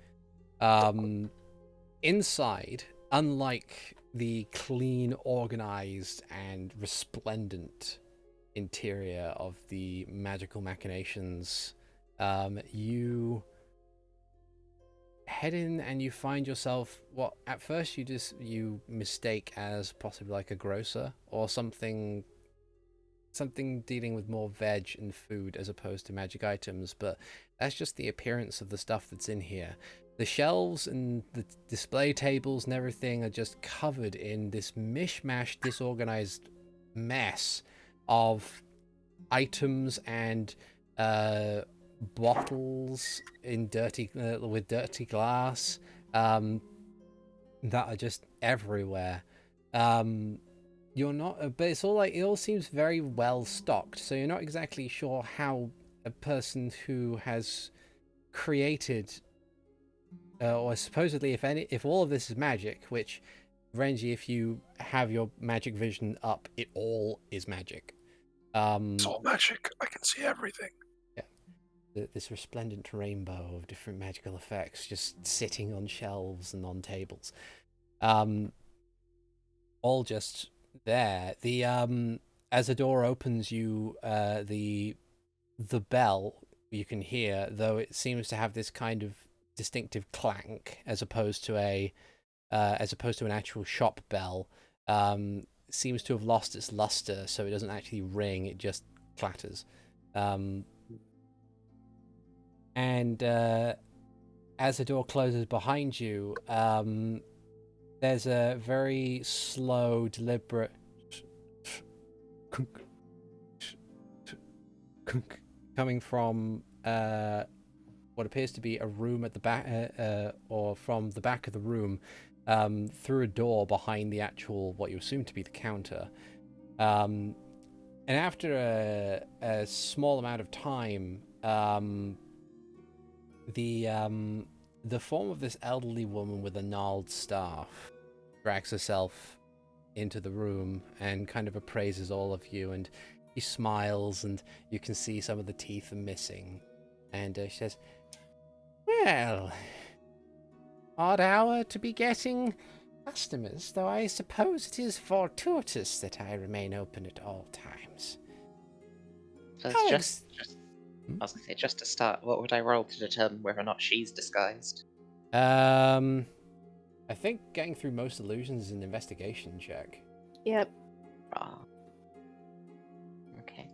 Inside, unlike the clean, organized, and resplendent interior of the magical machinations, you head in and you find yourself what at first you mistake as possibly like a grocer or something dealing with more veg and food as opposed to magic items, but that's just the appearance of the stuff that's in here. The shelves and the display tables and everything are just covered in this mishmash, disorganized mess of items and bottles in with dirty glass that are just everywhere. You're not, but it's all like it all seems very well stocked. So you're not exactly sure how a person who has created, or supposedly, if all of this is magic, which Renji, if you have your magic vision up, it all is magic. It's all magic. I can see everything. Yeah, this resplendent rainbow of different magical effects just sitting on shelves and on tables, all just there. The as the door opens, you the bell you can hear, though it seems to have this kind of distinctive clank as opposed to an actual shop bell, seems to have lost its luster, so it doesn't actually ring, it just clatters. And as the door closes behind you, there's a very slow, deliberate coming from what appears to be a room at the back, or from the back of the room, through a door behind the actual, what you assume to be the counter. And after a small amount of time, the form of this elderly woman with a gnarled staff drags herself into the room and kind of appraises all of you, and she smiles, and you can see some of the teeth are missing, and she says, well, odd hour to be getting customers, though I suppose it is fortuitous that I remain open at all times. So it's just I was gonna say, just to start, what would I roll to determine whether or not she's disguised? I think getting through most illusions is an investigation check. Yep. Ah. Okay.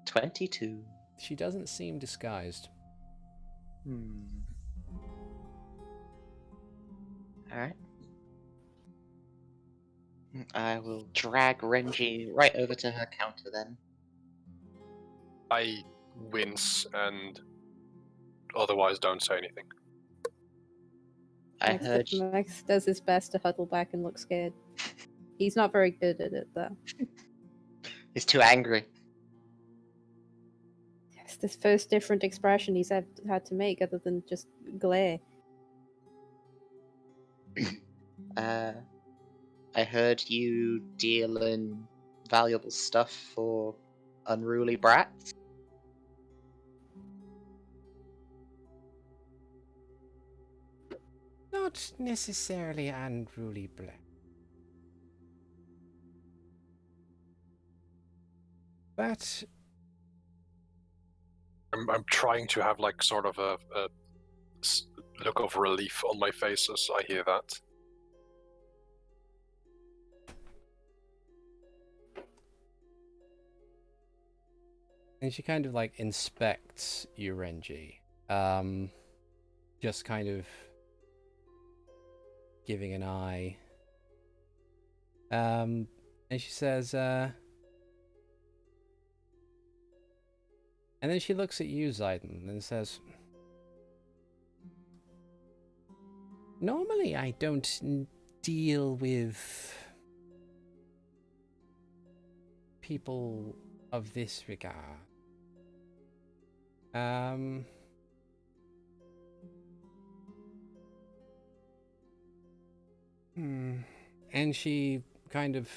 22. She doesn't seem disguised. Alright. I will drag Renji right over to her counter then. I wince and otherwise don't say anything. I heard Max does his best to huddle back and look scared. He's not very good at it, though. he's too angry. It's this first different expression he's had to make other than just glare. I heard you deal in valuable stuff for unruly brats. Not necessarily unruly black. But I'm trying to have like sort of a look of relief on my face as I hear that. and she kind of like inspects you, Renji. Just kind of giving an eye. And she says, and then she looks at you, Zayden, and says, normally I don't deal with people of this regard. And she kind of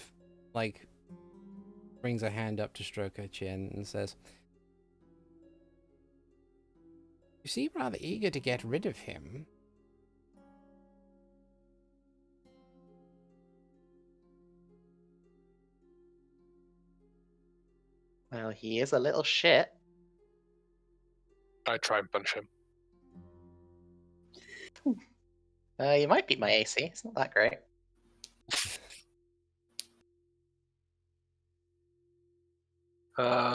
like brings her hand up to stroke her chin and says, "You seem rather eager to get rid of him." Well, he is a little shit. I try and punch him. You might beat my AC. It's not that great.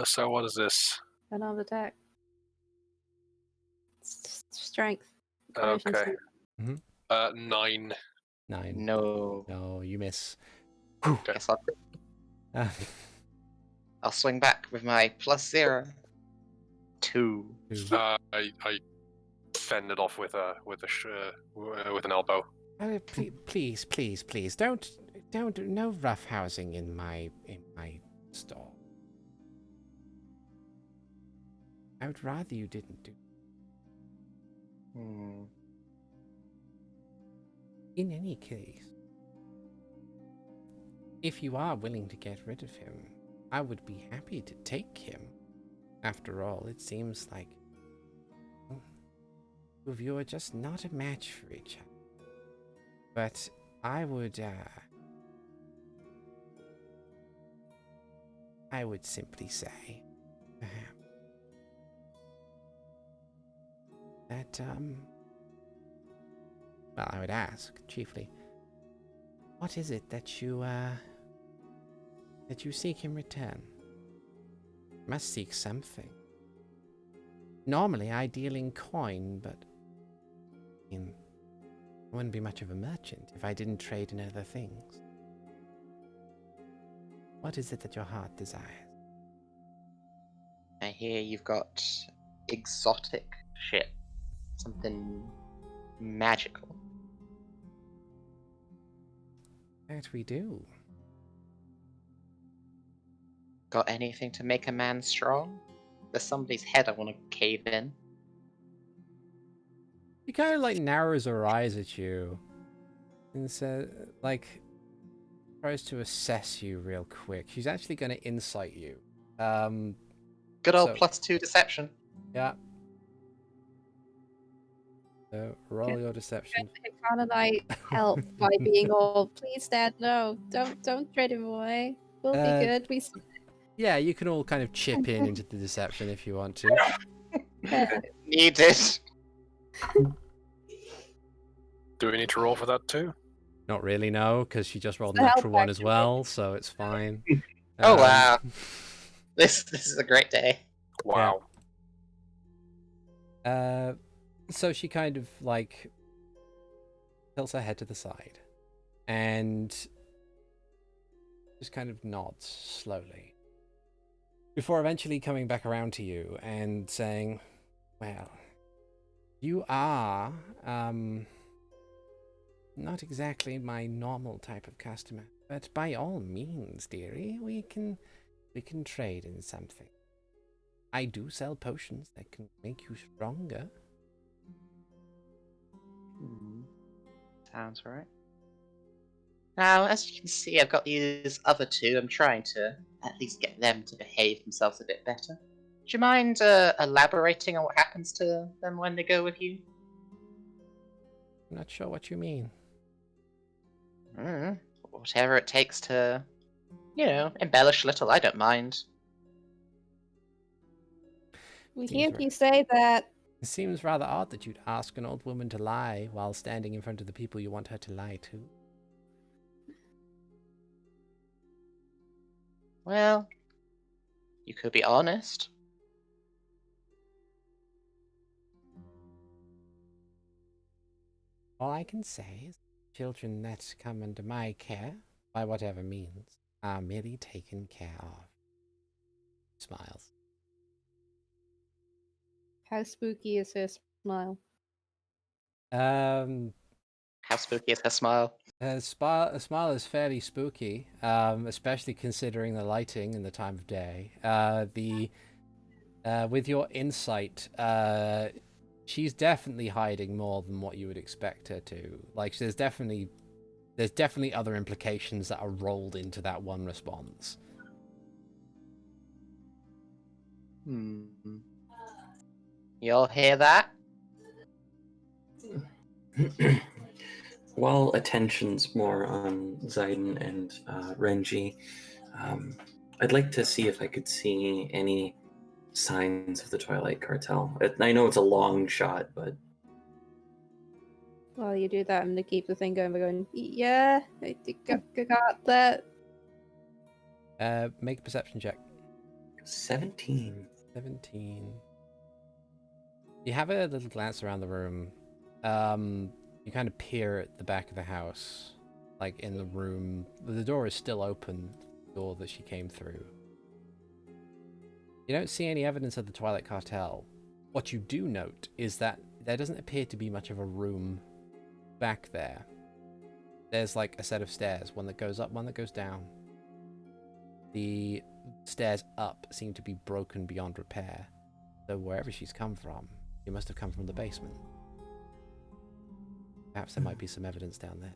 So what is this? Unarmed attack. Strength. Okay. Mhm. 9. 9. No. No, you miss. Guess I'll swing back with my +0. 2. I fend it off with an elbow. Please, don't, no roughhousing in my store. I would rather you didn't do. In any case, if you are willing to get rid of him, I would be happy to take him. After all, it seems like two of you are just not a match for each other. But I would simply say, perhaps, that, well, I would ask, chiefly, what is it that you seek in return? You must seek something. Normally, I deal in coin, but I wouldn't be much of a merchant if I didn't trade in other things. What is it that your heart desires? I hear you've got exotic shit. Something magical. That we do. Got anything to make a man strong? There's somebody's head I want to cave in. She kind of like narrows her eyes at you and says, like, tries to assess you real quick. She's actually going to insight you. Good old +2 deception. Yeah. So roll your deception. Hikan and I help by being all, please, Dad, no, don't trade him away. We'll be good. Yeah, you can all kind of chip in into the deception if you want to. Needed. Do we need to roll for that too? Not really, no, because she just rolled a natural 1 as well, so it's fine. Oh wow. This is a great day. Wow. So she kind of like tilts her head to the side and just kind of nods slowly before eventually coming back around to you and saying, well, you are not exactly my normal type of customer, but by all means, dearie, we can trade in something. I do sell potions that can make you stronger. Sounds right. Now, as you can see, I've got these other two. I'm trying to at least get them to behave themselves a bit better. Do you mind elaborating on what happens to them when they go with you? I'm not sure what you mean. Whatever it takes to, embellish a little, I don't mind. We Seems hear you say that. It seems rather odd that you'd ask an old woman to lie while standing in front of the people you want her to lie to. Well, you could be honest. All I can say is children that come under my care, by whatever means, are merely taken care of. Smiles. How spooky is her smile? How spooky is her smile? A smile is fairly spooky, especially considering the lighting and the time of day. With your insight, she's definitely hiding more than what you would expect her to. Like, there's definitely other implications that are rolled into that one response. You all hear that? While attention's more on Zaiden and Renji, I'd like to see if I could see any signs of the Twilight Cartel. I know it's a long shot, but... While you do that, I'm going to keep the thing going. We're going, yeah, I got that. Make a perception check. 17. 17. You have a little glance around the room. You kind of peer at the back of the house, like in the room. The door is still open, the door that she came through. You don't see any evidence of the Twilight Cartel. What you do note is that there doesn't appear to be much of a room back there. There's like a set of stairs, one that goes up, one that goes down. The stairs up seem to be broken beyond repair. So wherever she's come from, she must have come from the basement. Perhaps there might be some evidence down there.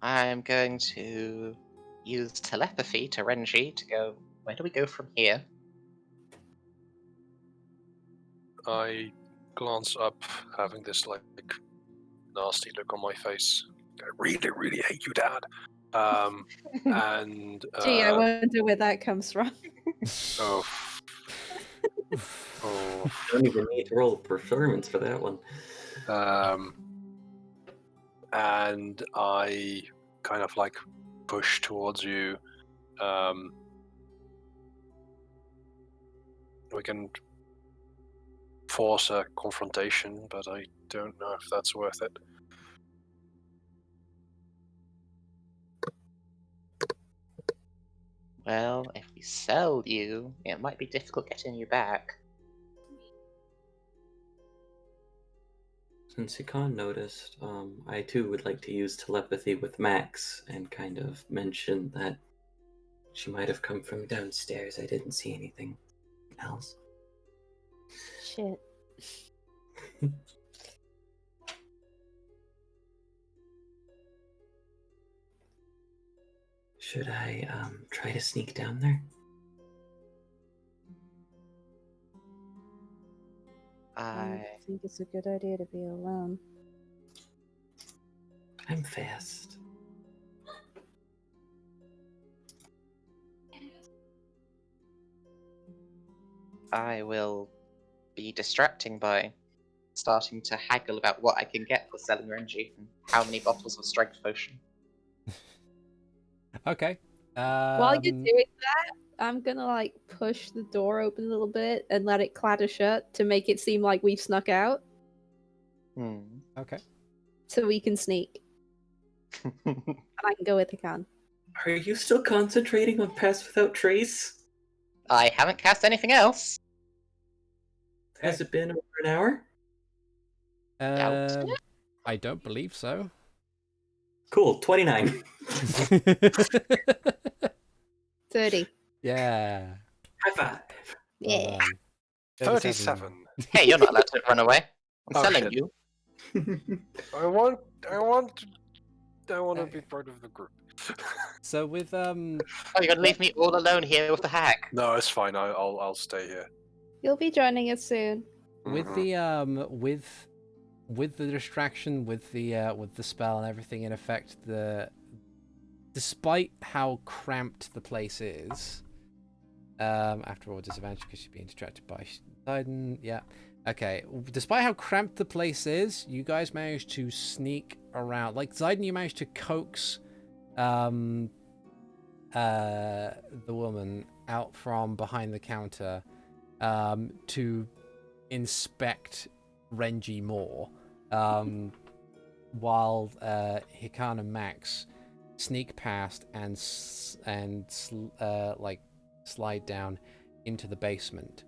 I'm going to use telepathy to Renji to go, where do we go from here? I glance up, having this like nasty look on my face. I really, really hate you, Dad. And Gee, I wonder where that comes from. oh, I don't even need to roll performance for that one. And I kind of like push towards you. We can force a confrontation, but I don't know if that's worth it. Well, if we sell you, it might be difficult getting you back. Since Hikan noticed, I too would like to use telepathy with Max and kind of mention that she might have come from downstairs. I didn't see anything else. Shit. Should I try to sneak down there? I think it's a good idea to be alone. I'm fast. I will be distracting by starting to haggle about what I can get for selling Renji and how many bottles of strength potion. Okay. While you're Um, doing that, I'm gonna like push the door open a little bit and let it clatter shut to make it seem like we've snuck out, okay. so we can sneak. And I can go with Hikan. Are you still concentrating on Pass Without Trace? I haven't cast anything else. Has it been over an hour? Doubt Um, I don't believe so. Cool, 29. 30. Yeah. High five. Well Yeah. done. 37. Hey, you're not allowed to run away. I'm Oh, telling shit. you. I want to be part of the group. So with Oh, you're gonna leave me all alone here with the hag. No, it's fine. I'll stay here. You'll be joining us soon. with Mhm. the with the distraction, with the spell and everything in effect, despite how cramped the place is, after all, disadvantage because she's being distracted by Sidon. Yeah. Okay. Despite how cramped the place is, you guys managed to sneak around. Like Zidon, you managed to coax the woman out from behind the counter to inspect Renji more, while Hikan and Max sneak past and like slide down into the basement.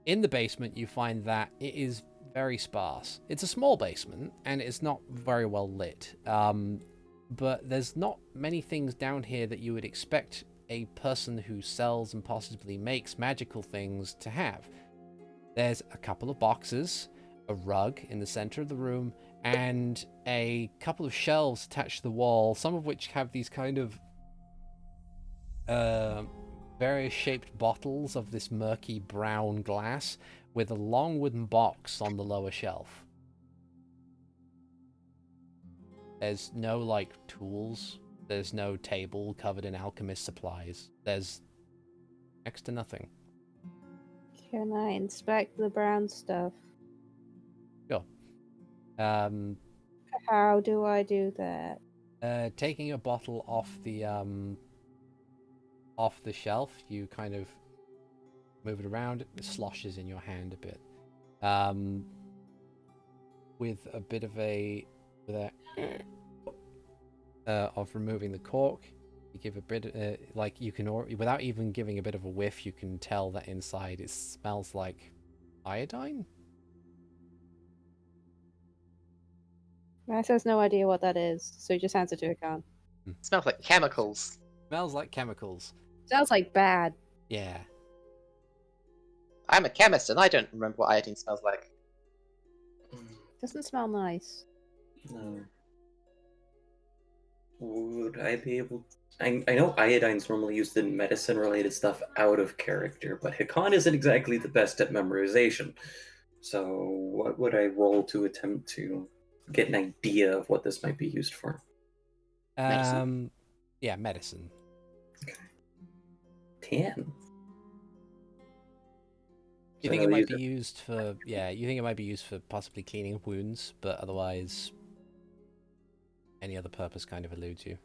In the basement, you find that it is very sparse. It's a small basement, and it's not very well lit. But there's not many things down here that you would expect a person who sells and possibly makes magical things to have. There's a couple of boxes, a rug in the center of the room, and a couple of shelves attached to the wall, some of which have these kind of various shaped bottles of this murky brown glass with a long wooden box on the lower shelf. There's no, like, tools. There's no table covered in alchemist supplies. There's next to nothing. Can I inspect the brown stuff? Sure. How do I do that? Taking a bottle off the shelf, you kind of move it around. It sloshes in your hand a bit. With a bit of of removing the cork, you give a bit like you can, without even giving a bit of a whiff, you can tell that inside it smells like iodine. Max has no idea what that is, so he just hands it to Hikan. Smells like chemicals. Smells like chemicals. Sounds like bad. Yeah. I'm a chemist and I don't remember what iodine smells like. Doesn't smell nice. No. Would I be able... I know iodine's normally used in medicine-related stuff out of character, but Hikan isn't exactly the best at memorization. So what would I roll to attempt to get an idea of what this might be used for? Medicine? Yeah, medicine. 10. You So think it I'll might use be used for, you think it might be used for possibly cleaning wounds, but otherwise any other purpose kind of eludes you.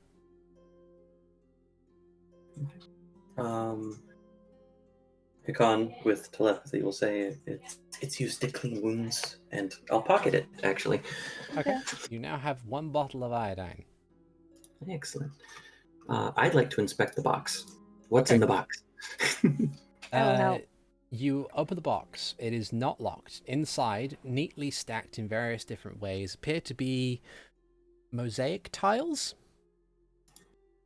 Hikan, with telepathy, will say it's used to clean wounds, and I'll pocket it, actually. Okay. You now have one bottle of iodine. Excellent. I'd like to inspect the box. What's in the box? help. You open the box. It is not locked. Inside, neatly stacked in various different ways, appear to be mosaic tiles.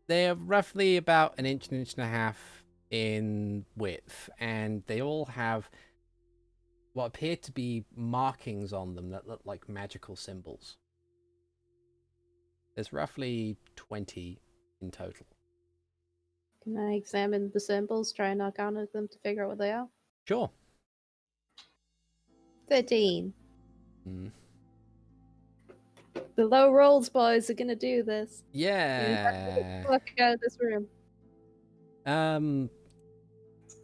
They're roughly about an inch and a half in width, and they all have what appear to be markings on them that look like magical symbols. There's roughly 20 in total. Can I examine the symbols, try and arcana them to figure out what they are? Sure. 13. Mm. The low rolls, boys, are gonna do this. Yeah. Look out of this room.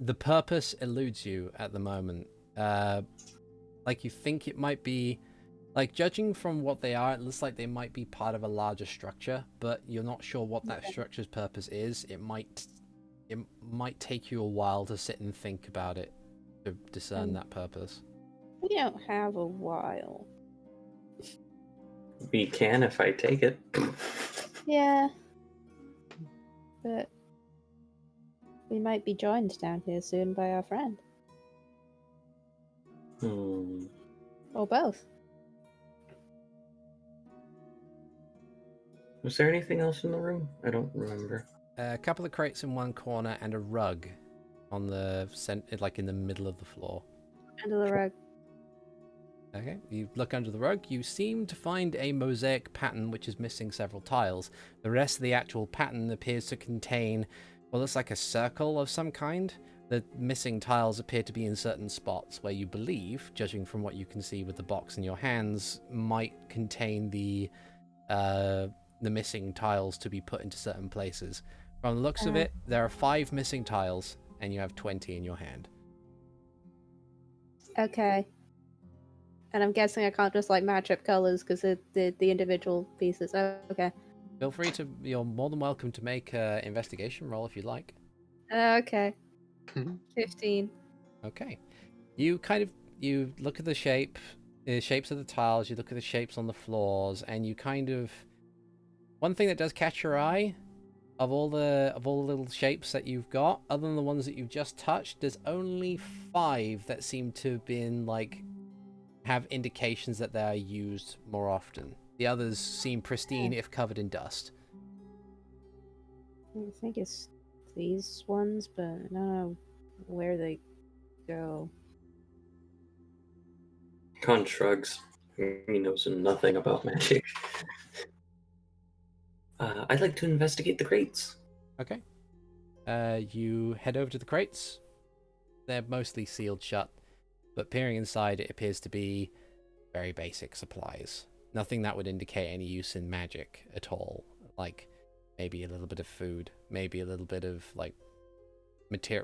The purpose eludes you at the moment. Like you think it might be Like, judging from what they are, it looks like they might be part of a larger structure, but you're not sure what that structure's purpose is. It might take you a while to sit and think about it to discern that purpose. We don't have a while. We can if I take it. Yeah. But we might be joined down here soon by our friend. Or both. Was there anything else in the room? I don't remember. A couple of crates in one corner and a rug on the like in the middle of the floor. Under the rug. Okay, you look under the rug. You seem to find a mosaic pattern which is missing several tiles. The rest of the actual pattern appears to contain, well, it's like a circle of some kind. The missing tiles appear to be in certain spots where you believe, judging from what you can see with the box in your hands, might contain the missing tiles to be put into certain places. From the looks of it, there are 5 missing tiles, and you have 20 in your hand. Okay. And I'm guessing I can't just like match up colors because the individual pieces. Oh, okay. Feel free to. You're more than welcome to make an investigation roll if you like. Okay. 15. Okay. You look at the shapes of the tiles. You look at the shapes on the floors, and you kind of. One thing that does catch your eye, of all the little shapes that you've got, other than the ones that you've just touched, there's only 5 that seem to have been like have indications that they are used more often. The others seem pristine if covered in dust. I think it's these ones, but I don't know where they go. Khan shrugs. He knows nothing about magic. I'd like to investigate the crates. Okay. You head over to the crates. They're mostly sealed shut, but peering inside, it appears to be very basic supplies. Nothing that would indicate any use in magic at all. Like, maybe a little bit of food, maybe a little bit of, like,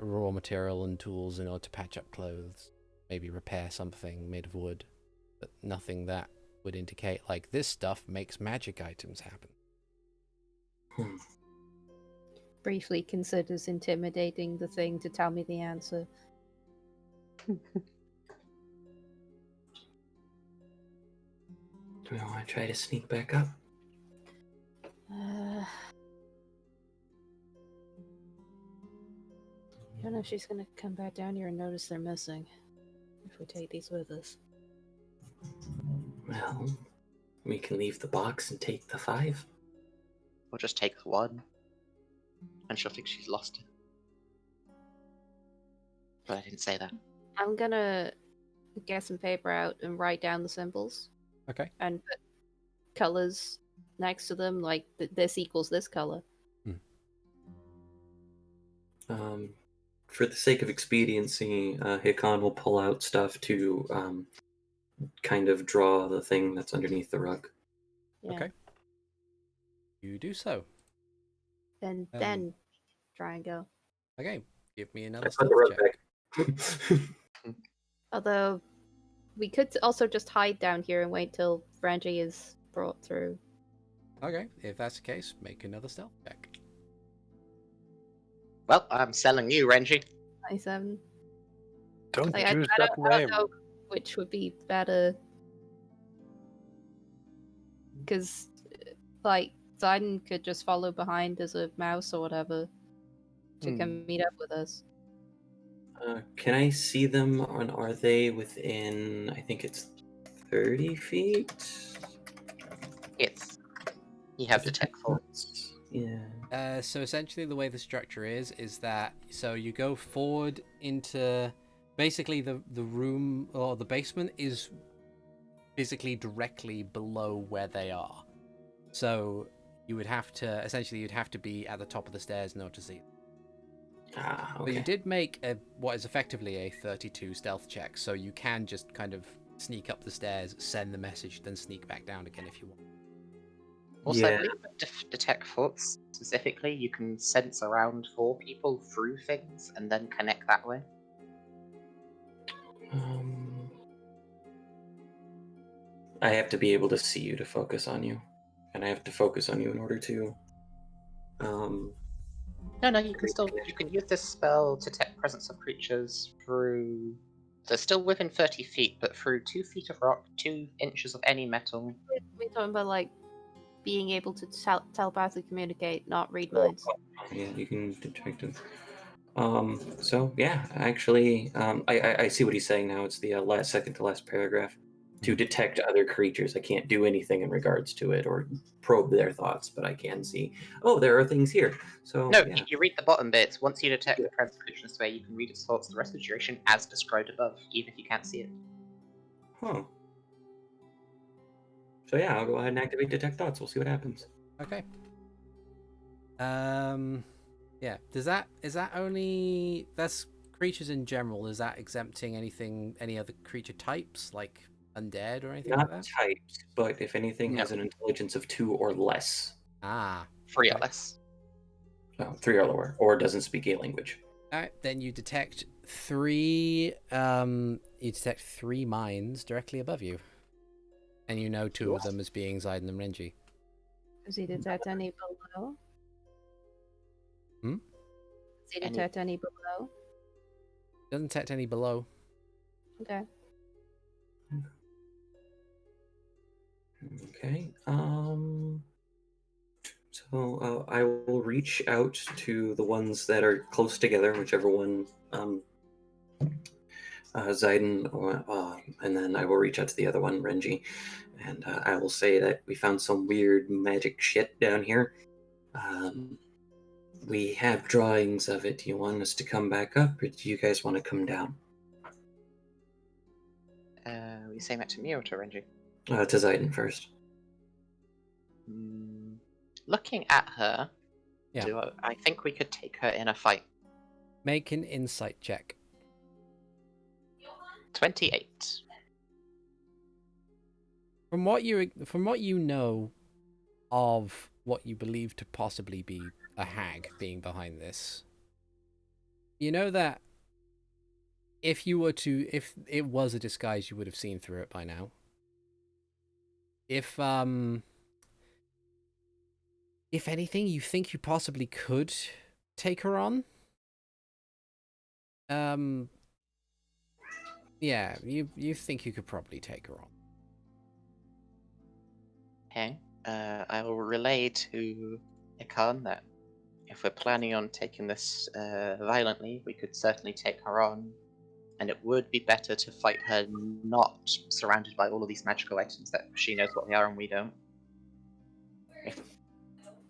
raw material and tools in order to patch up clothes, maybe repair something made of wood, but nothing that would indicate, like, this stuff makes magic items happen. Briefly considers intimidating the thing to tell me the answer. Do we want to try to sneak back up? I don't know if she's gonna come back down here and notice they're missing. If we take these with us. Well, we can leave the box and take the 5. Or just take the 1. And she'll think she's lost it. But I didn't say that. I'm gonna get some paper out and write down the symbols. Okay. And put colors next to them, like this equals this color. For the sake of expediency, Hikan will pull out stuff to kind of draw the thing that's underneath the rug. Yeah. Okay. You do so. And then try and go. Okay. Give me I another put stealth the rug check. back. Although, we could also just hide down here and wait till Renji is brought through. Okay. If that's the case, make another stealth check. Well, I'm selling you, Renji. 27. Don't Like, use I that don't name. know which would be better. Because, like, Zidon could just follow behind as a mouse or whatever to come meet up with us. Can I see them? Are they within, I think it's 30 feet? You have detect force. Yeah. So essentially the way the structure is that, so you go forward into, basically the room, or the basement is physically directly below where they are. So you would have to, essentially you'd have to be at the top of the stairs in order to see them. Okay. But you did make what is effectively a 32 stealth check, so you can just kind of sneak up the stairs, send the message, then sneak back down again if you want. Also, I Yeah. believe with detect force specifically, you can sense around 4 people through things and then connect that way. I have to be able to see you to focus on you, and I have to focus on you in order to. No, you can use this spell to detect presence of creatures through. They're still within 30 feet, but through 2 feet of rock, 2 inches of any metal. We're talking about like being able to telepathically communicate, not read minds. Yeah, you can detect it. So yeah, actually, I see what he's saying now. It's the second to last paragraph. To detect other creatures, I can't do anything in regards to it or probe their thoughts, but I can see. Oh, there are things here. So No, yeah. you read the bottom bits. Once you detect the presence of creature in this way, you can read its thoughts the rest of the duration as described above, even if you can't see it. Huh. So yeah, I'll go ahead and activate detect thoughts. We'll see what happens. Okay. Yeah. Is that only that's creatures in general? Is that exempting any other creature types like undead or anything Not like that? types, but if anything No. has an intelligence of 2 or less. Ah. 3 okay. or less. So 3 or lower, or doesn't speak a language. All right. Then you detect 3. You detect 3 minds directly above you, and you know 2 of them as being Zaiden and Renji. Does he detect any below? Hmm? Does he detect any below? Doesn't detect any below. Okay. Okay. So I will reach out to the ones that are close together, whichever one, Zaiden, and then I will reach out to the other one, Renji, and I will say that we found some weird magic shit down here. We have drawings of it. Do you want us to come back up, or do you guys want to come down? Were you saying that to me or to Renji? To Zaiden first. Looking at her, Yeah. I think we could take her in a fight. Make an insight check. 28. From what you know of what you believe to possibly be a hag being behind this, you know that if it was a disguise, you would have seen through it by now. If anything, you think you possibly could take her on. Yeah, you think you could probably take her on. Okay. I will relay to Hikan that if we're planning on taking this violently, we could certainly take her on, and it would be better to fight her not surrounded by all of these magical items that she knows what they are and we don't. If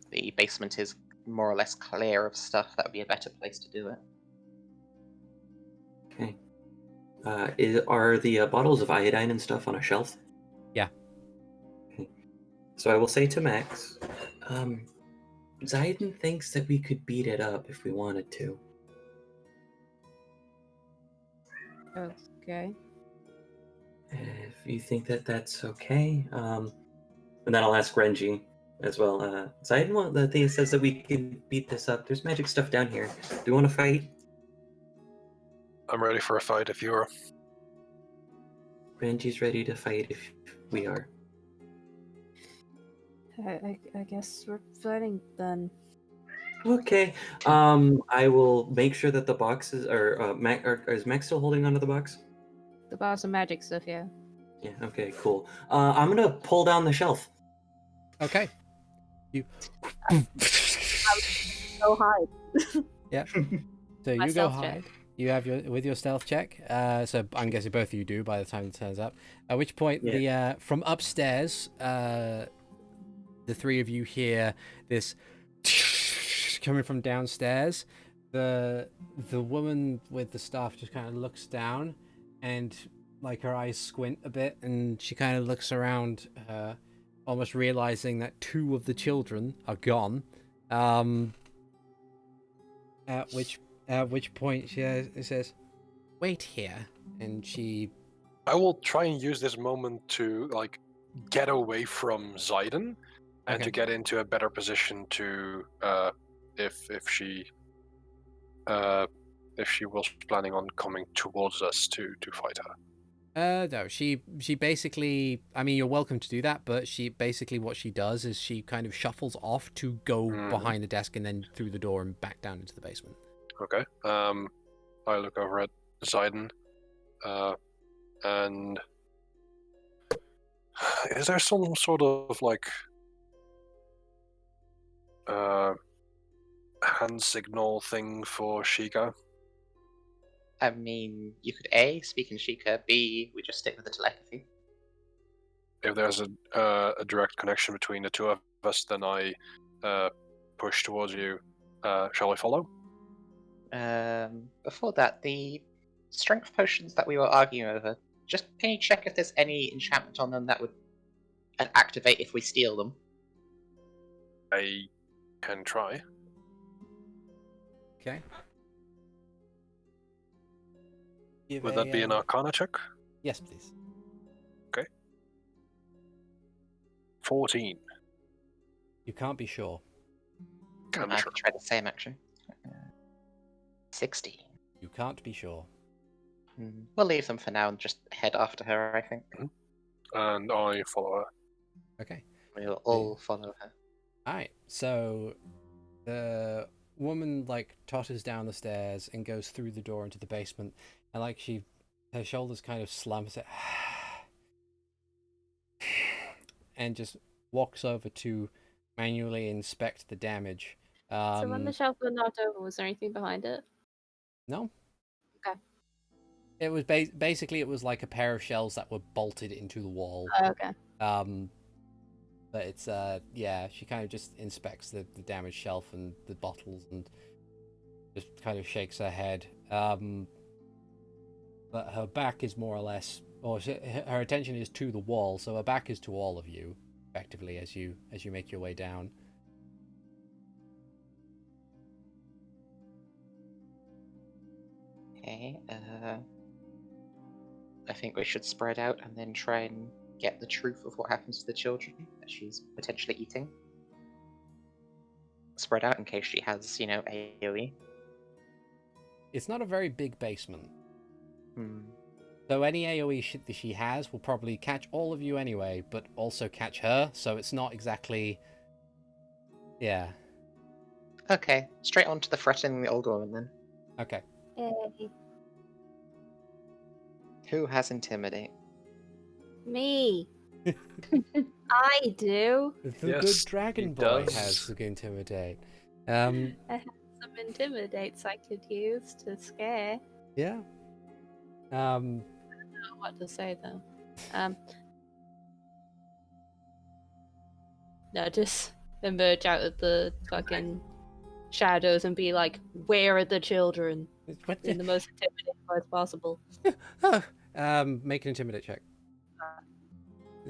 the basement is more or less clear of stuff, that would be a better place to do it. Okay. Are the bottles of iodine and stuff on a shelf? Yeah. Okay. So I will say to Max, Zaiden thinks that we could beat it up if we wanted to. Okay. If you think that that's okay, and then I'll ask Renji as well. Zaiden, the thing says that we can beat this up. There's magic stuff down here. Do you want to fight? I'm ready for a fight if you are. Renji's ready to fight if we are. I guess we're fighting then. Okay. I will make sure that the boxes are. Is Max still holding onto the box? The boss of magic stuff, yeah. Yeah. Okay. Cool. I'm gonna pull down the shelf. Okay. You. Go hide. Yeah. So My you go stealth check. hide. You have your stealth check. So I'm guessing both of you do by the time it turns up. At which point, Yeah. the from upstairs, the 3 of you hear this coming from downstairs. The woman with the staff just kind of looks down, and like her eyes squint a bit, and she kind of looks around, almost realizing that 2 of the children are gone. At which point she says, "Wait here," and she. I will try and use this moment to get away from Zaiden and to get into a better position to if she was planning on coming towards us to fight her. No, she basically, I mean, you're welcome to do that, but she basically, what she does is she kind of shuffles off to go behind the desk and then through the door and back down into the basement. Okay. I look over at Zayden, and is there some sort of like hand signal thing for Sheikah? I mean, you could A, speak in Sheikah, B, we just stick with the telepathy. If there's a direct connection between the two of us, then I push towards you. Shall I follow? Before that, the strength potions that we were arguing over, just can you check if there's any enchantment on them that would activate if we steal them? I can try. Okay. Would that be an Arcana check? Yes, please. 14. You can't be sure. Can be I sure. could try the same, actually. 16. You can't be sure. We'll leave them for now and just head after her, I think. And I follow her. Okay. We'll all follow her. Alright, so the woman like totters down the stairs and goes through the door into the basement, and like her shoulders kind of slumps it and just walks over to manually inspect the damage. So when the shelf was knocked over, was there anything behind it? No. Okay. It was basically it was like a pair of shelves that were bolted into the wall. Oh, okay. But it's yeah, she kind of just inspects the damaged shelf and the bottles and just kind of shakes her head. But her back is more or less, or her attention is to the wall, so her back is to all of you, effectively, as you make your way down. Okay, I think we should spread out and then try and get the truth of what happens to the children that she's potentially eating. Spread out in case she has, AoE. It's not a very big basement. So any AoE that she has will probably catch all of you anyway, but also catch her, so it's not exactly... Yeah. Okay, straight on to the threatening the old woman then. Okay. Yay. Who has Intimidate? Me. I do. The Yes, good dragon he boy does. has the Intimidate. I have some intimidates I could use to scare. Yeah. I don't know what to say though. No, just emerge out of the fucking shadows and be like, "Where are the children?" What In the most intimidating voice possible. make an Intimidate check.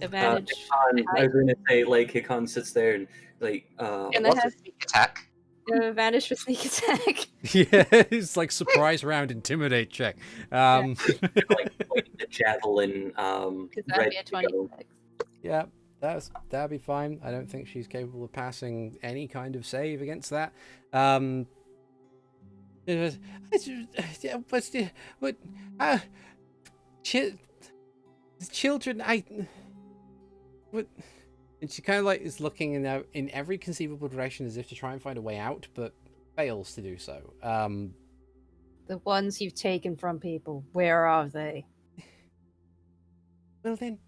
Advantage. Hikan, I was gonna say, like, Hikan sits there and, like, And I What's a have sneak attack? advantage for sneak attack. Yeah, it's like surprise round Intimidate check. like the javelin, Because that'd ready be a to go. 26. Yeah, that'd be fine. I don't think she's capable of passing any kind of save against that. Children, what? And she kind of like is looking in every conceivable direction as if to try and find a way out, but fails to do so. The ones you've taken from people, where are they? Well then,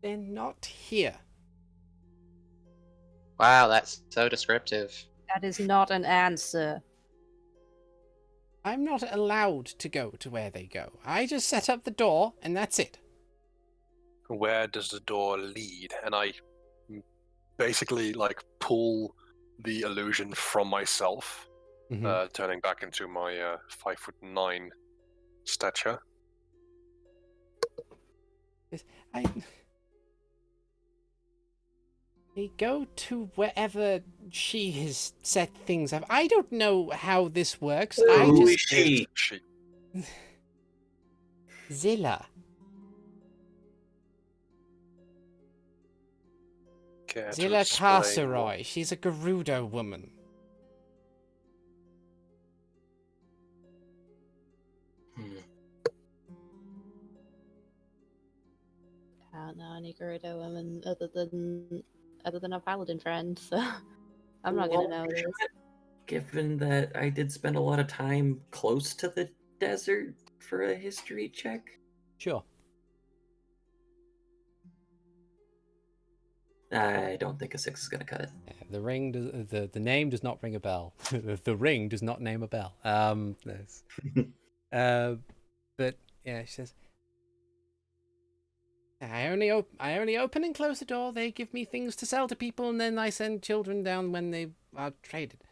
they're not here. Wow, that's so descriptive. That is not an answer. I'm not allowed to go to where they go. I just set up the door, and that's it. Where does the door lead? And I basically like pull the illusion from myself, turning back into my 5'9" stature. They go to wherever she has set things up. I don't know how this works. Who is she? She. Zilla. Care to Zilla explain Carceroy. She's a Gerudo woman. don't know any Gerudo women other than a paladin friend, so I'm not gonna know this. Given that I did spend a lot of time close to the desert for a history check. Sure. I don't think a 6 is gonna cut it. Yeah, the ring does, the name does not ring a bell. The ring does not name a bell. But yeah, she says, I only open and close the door. They give me things to sell to people, and then I send children down when they are traded.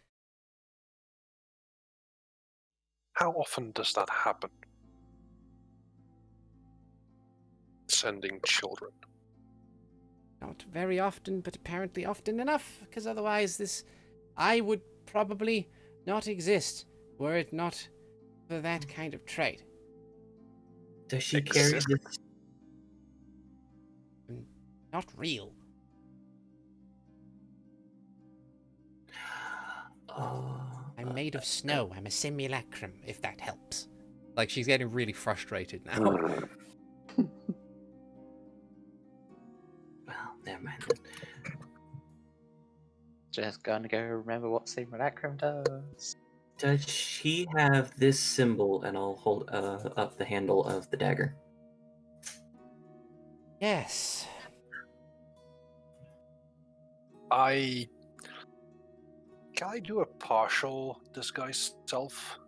How often does that happen? Sending children. Not very often, but apparently often enough, because otherwise I would probably not exist were it not for that kind of trade. Does she carry this? Not real. I'm made of snow. I'm a simulacrum, if that helps. Like, she's getting really frustrated now. Well, never mind. Just gonna go remember what simulacrum does. Does she have this symbol? And I'll hold up the handle of the dagger. Yes. Can I do a partial disguise self?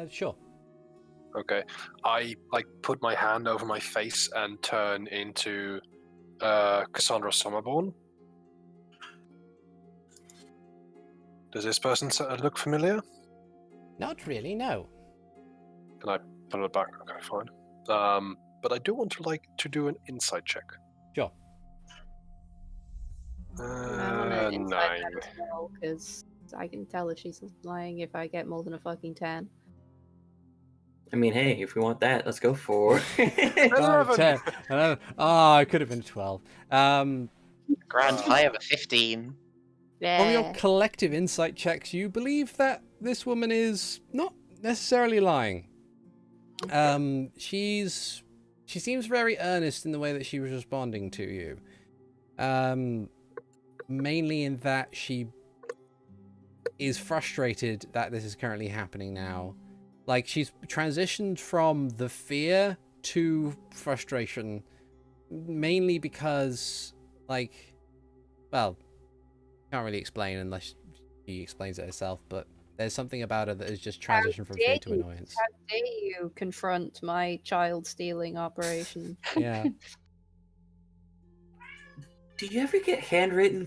Sure. Okay. I put my hand over my face and turn into Cassandra Summerborne. Does this person look familiar? Not really, no. Can I put it back? Okay, fine. But I do want to do an insight check. Sure. I want to inside 9. that as well, because I can tell if she's lying if I get more than a fucking 10. I mean, hey, if we want that, let's go for 10. Oh, it could have been 12. Grand high of a 15. From your Yeah. collective insight checks, you believe that this woman is not necessarily lying. She seems very earnest in the way that she was responding to you. Mainly in that she is frustrated that this is currently happening now. Like, she's transitioned from the fear to frustration, mainly because, like, well, can't really explain unless she explains it herself, but there's something about her that has just transitioned from fear to annoyance. How dare you confront my child stealing operation? Yeah. Do you ever get handwritten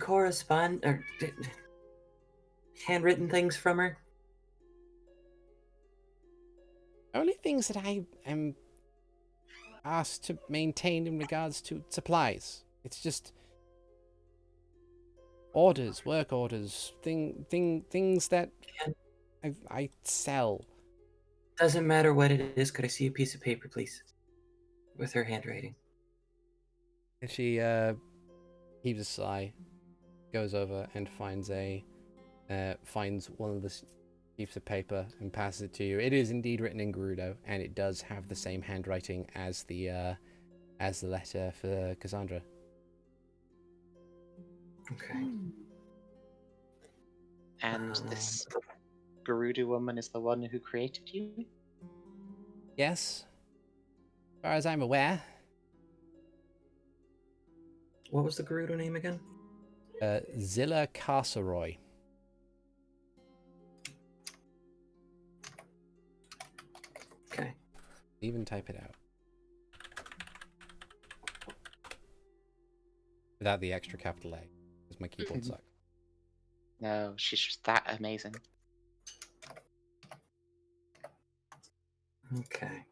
handwritten things from her? Only things that I am asked to maintain in regards to supplies. It's just orders, work orders, things that I sell. Doesn't matter what it is. Could I see a piece of paper, please? With her handwriting. And she heaves a sigh, goes over and finds one of the sheets of paper and passes it to you. It is indeed written in Gerudo, and it does have the same handwriting as the letter for Cassandra. Okay. And this Gerudo woman is the one who created you? Yes, as far as I'm aware. What was the Gerudo name again? Zilla Carceroy. Okay. Even type it out. Without the extra capital A, because my keyboard sucks. No, she's just that amazing. Okay.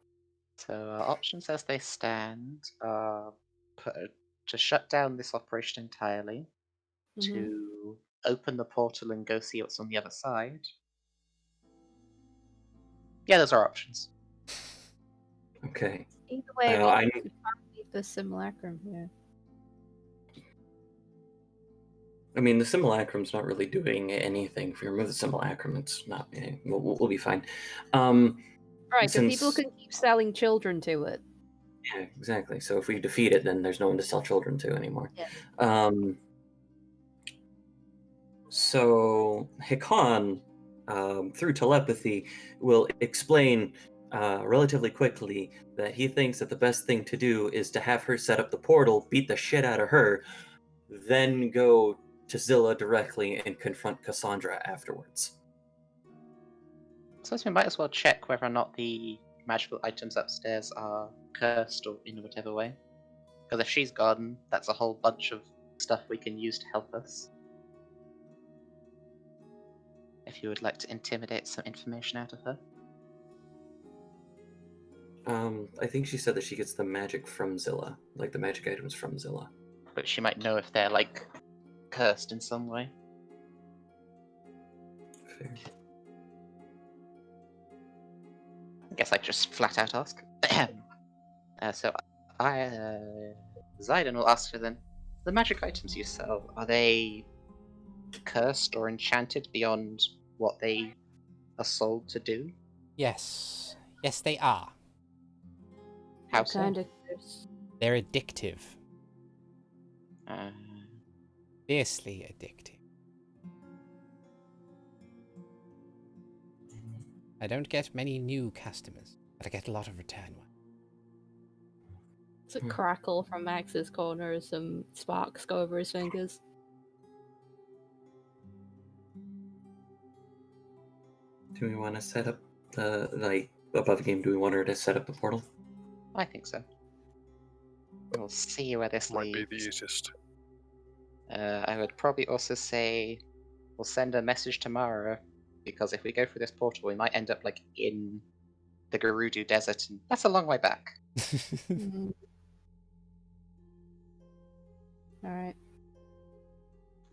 So options as they stand are to shut down this operation entirely, to open the portal and go see what's on the other side. Yeah, those are options. Okay. Either way, I we can't leave the simulacrum here. mean, the simulacrum's not really doing anything. If you remove the simulacrum, it's not. We'll be fine. Right, but Since- people can keep selling children to it. Yeah, exactly. So if we defeat it, then there's no one to sell children to anymore. Yeah. So Hikan, through telepathy, will explain relatively quickly that he thinks that the best thing to do is to have her set up the portal, beat the shit out of her, then go to Zilla directly and confront Cassandra afterwards. So we might as well check whether or not the magical items upstairs are cursed or in whatever way. Because if she's gone, that's a whole bunch of stuff we can use to help us. If you would like to intimidate some information out of her. I think she said that she gets the magic from Zilla, like the magic items from Zilla. But she might know if they're, like, cursed in some way. Fair. I guess I just flat out ask. So Zidon will ask her then. The magic items you sell, are they cursed or enchanted beyond what they are sold to do? Yes. Yes, they are. How so? Kind of curse. They're addictive. Uh, Fiercely addictive. I don't get many new customers, but I get a lot of return ones. It's a crackle from Max's corner as some sparks go over his fingers. Do we want to set up the, like, above the game, do we want her to set up the portal? I think so. We'll see where this Might be leads. the easiest. I would probably also say we'll send a message tomorrow, because if we go through this portal, we might end up like in the Gerudo Desert, and that's a long way back. Alright.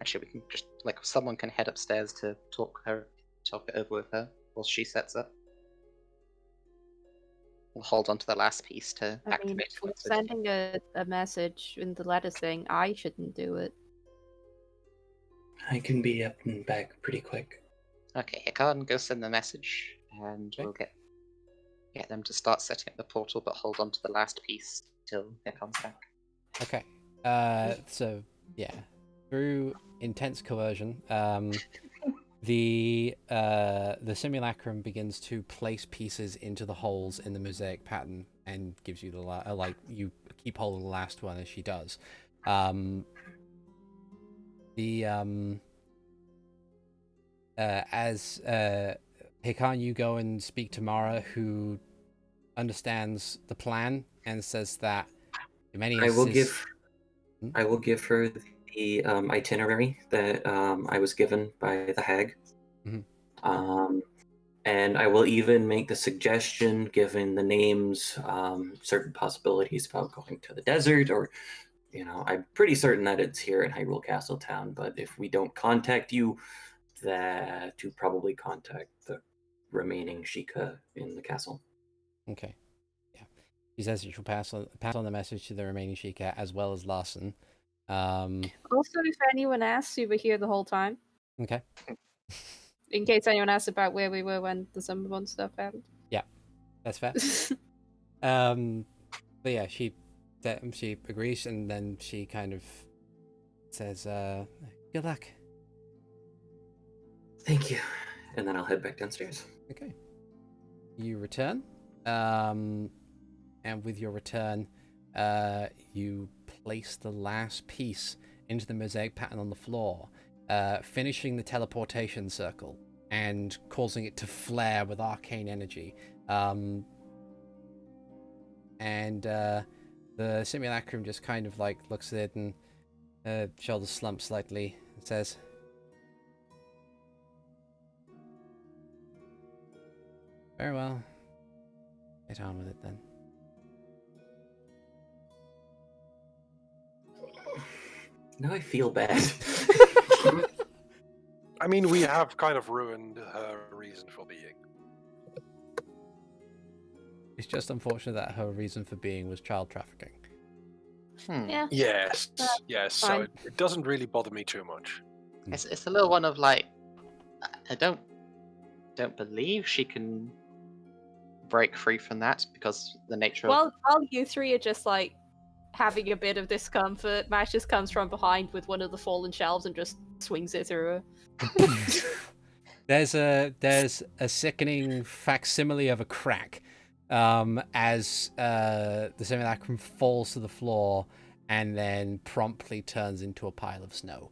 Actually, we can just like someone can head upstairs to talk it over with her while she sets up. We'll hold on to the last piece to I mean, activate if we're it. sending a message in the letter saying I shouldn't do it. I can be up and back pretty quick. Okay, Hikan, go send the message, and Okay. we'll get them to start setting up the portal, but hold on to the last piece till Hikan's back. Okay. So yeah, through intense coercion, the simulacrum begins to place pieces into the holes in the mosaic pattern and gives you the like you keep hold of the last one as she does. As Hikan, you go and speak to Mara, who understands the plan and says that I will give her the itinerary that I was given by the hag. Mhm. And I will even make the suggestion, given the names, certain possibilities about going to the desert, or, you know, I'm pretty certain that it's here in Hyrule Castletown, but if we don't contact you, that to probably contact the remaining Sheikah in the castle. Okay. Yeah. She says that she'll pass on the message to the remaining Sheikah as well as Larson. Also, if anyone asks, you were here the whole time. Okay. In case anyone asks about where we were when the Summerborne stuff happened. Yeah, that's fair. But yeah, she agrees, and then she kind of says, "Good luck." Thank you. And then I'll head back downstairs. Okay. You return, and with your return, you place the last piece into the mosaic pattern on the floor, finishing the teleportation circle and causing it to flare with arcane energy. And the simulacrum just kind of like looks at it and shoulders slump slightly and says, "Very well. Get on with it then." Now I feel bad. I mean, we have kind of ruined her reason for being. It's just unfortunate that her reason for being was child trafficking. Yeah. Yes, yes. So fine. it doesn't really bother me too much. It's a little one of like, I don't believe she can break free from that because the nature of While you three are just like having a bit of discomfort, Max just comes from behind with one of the fallen shelves and just swings it through her. There's a sickening facsimile of a crack as the simulacrum falls to the floor and then promptly turns into a pile of snow.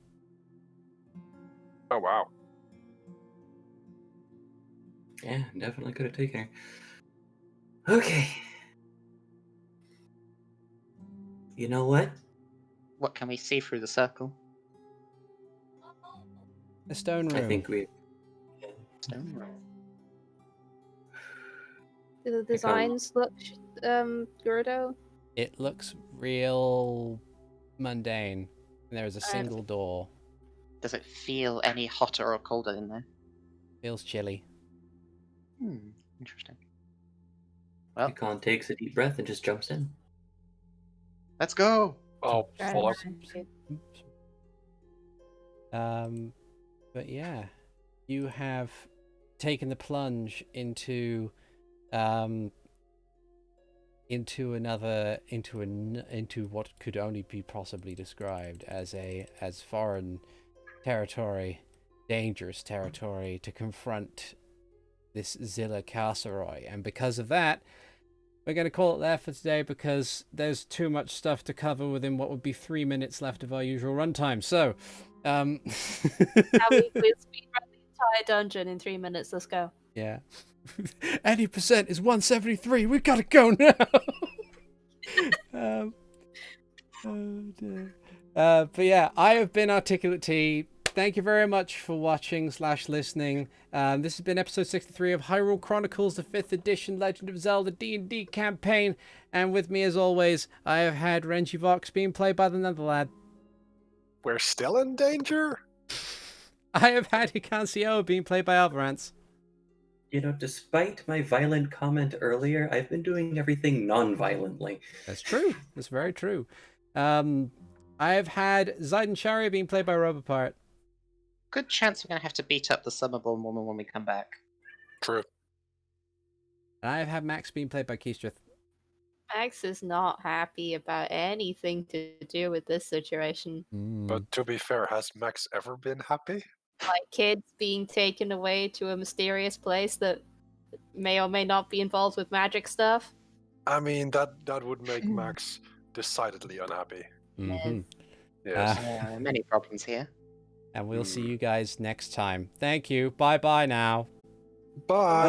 Oh wow. Yeah, definitely could have taken her. Okay. You know what? what can we see through the circle? The stone room. I think we. Stone room. Do the designs look Gordo? It looks real mundane. There is a single door. Does it feel any hotter or colder in there? Feels chilly. Interesting. Well, Hikan takes a deep breath and just jumps in. let's go. Oh, follow. But yeah, you have taken the plunge into what could only be possibly described as foreign territory, dangerous territory to confront this Zilla Carceroy. And because of that, we're going to call it there for today because there's too much stuff to cover within what would be 3 minutes left of our usual runtime. So, Now we'll speedrun the entire dungeon in 3 minutes. Let's go. yeah. 80% is 173. We gotta go now. Oh dear. But yeah, I have been Articulate T. Thank you very much for watching / listening. This has been episode 63 of Hyrule Chronicles, the 5th edition Legend of Zelda D&D campaign. And with me, as always, I have had Renji Vox being played by the Netherlad. We're still in danger? I have had Hikan Sio being played by Alvarance. You know, despite my violent comment earlier, I've been doing everything non-violently. That's true. That's very true. I have had Zayden Sharia being played by Robopart. Good chance we're going to have to beat up the Summerborne woman when we come back. True. And I have had Max being played by Keistrith. Max is not happy about anything to do with this situation. But to be fair, has Max ever been happy? Like kids being taken away to a mysterious place that may or may not be involved with magic stuff. I mean, that would make Max decidedly unhappy. Mm-hmm. Yes. Many problems here. And we'll see you guys next time. Thank you. Bye-bye now. Bye.